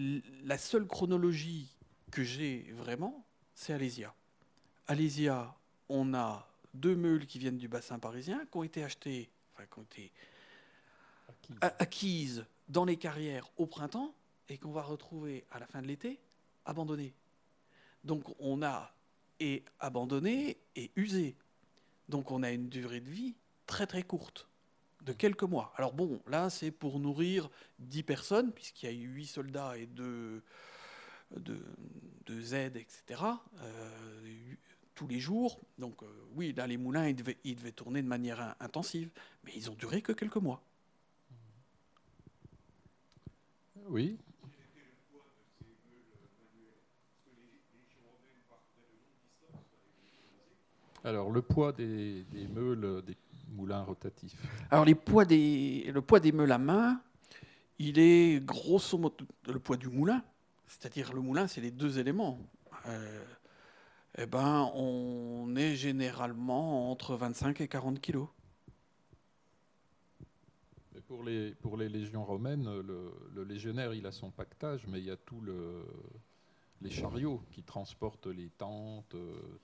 la seule chronologie que j'ai vraiment, c'est Alésia. Alésia, on a 2 meules qui viennent du bassin parisien, qui ont été achetées, enfin, qui ont été acquises dans les carrières au printemps, et qu'on va retrouver à la fin de l'été abandonnées. Donc on a abandonné et usé. Donc on a une durée de vie très très courte, de quelques mois. Alors bon, là c'est pour nourrir 10 personnes, puisqu'il y a eu 8 soldats et 2 aides, etc. Tous les jours. Donc oui, là les moulins, ils devaient tourner de manière intensive, mais ils ont duré que quelques mois. Oui. Alors, le poids des meules, des moulins rotatifs. Alors, le poids des meules à main, il est grosso modo le poids du moulin. C'est-à-dire, le moulin, c'est les 2 éléments. On est généralement entre 25 et 40 kilos. Et pour les légions romaines, le légionnaire, il a son pactage, mais il y a tous les chariots qui transportent les tentes,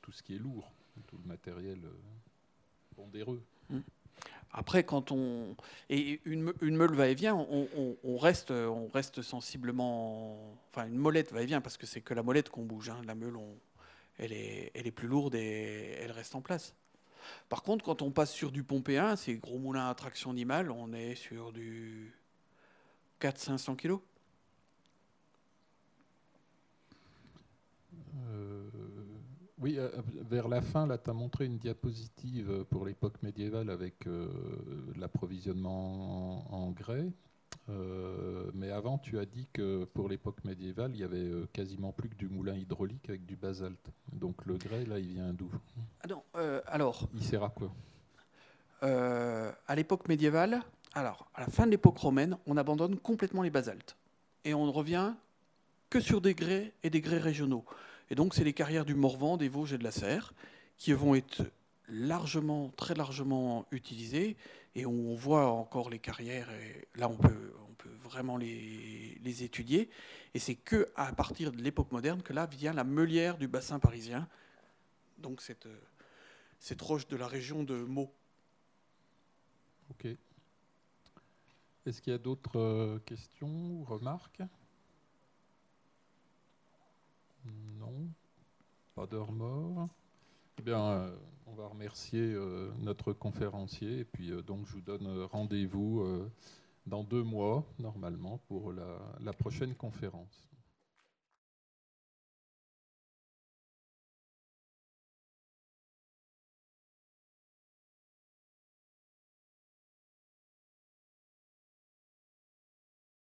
tout ce qui est lourd, tout le matériel pondéreux. Après, quand on... Et une meule va-et-vient, on reste sensiblement... Enfin, une molette va-et-vient, parce que c'est que la molette qu'on bouge. Hein. La meule, elle est plus lourde et elle reste en place. Par contre, quand on passe sur du pompéen, ces gros moulins à traction animale, on est sur du 400-500 kilos. Oui, vers la fin, là, tu as montré une diapositive pour l'époque médiévale avec l'approvisionnement en grès. Mais avant, tu as dit que pour l'époque médiévale, il y avait quasiment plus que du moulin hydraulique avec du basalte. Donc le grès, là, il vient d'où? Ah non, alors... Il sert à quoi? À l'époque médiévale, alors à la fin de l'époque romaine, on abandonne complètement les basaltes. Et on ne revient que sur des grès et des grès régionaux. Et donc, c'est les carrières du Morvan, des Vosges et de la Serre qui vont être très largement utilisées. Et on voit encore les carrières, et là, on peut vraiment les étudier. Et c'est qu'à partir de l'époque moderne que là vient la meulière du bassin parisien. Donc, cette roche de la région de Meaux. Ok. Est-ce qu'il y a d'autres questions ou remarques? Non, pas de remords. Eh bien, on va remercier notre conférencier et puis donc je vous donne rendez-vous dans 2 mois normalement pour la prochaine conférence.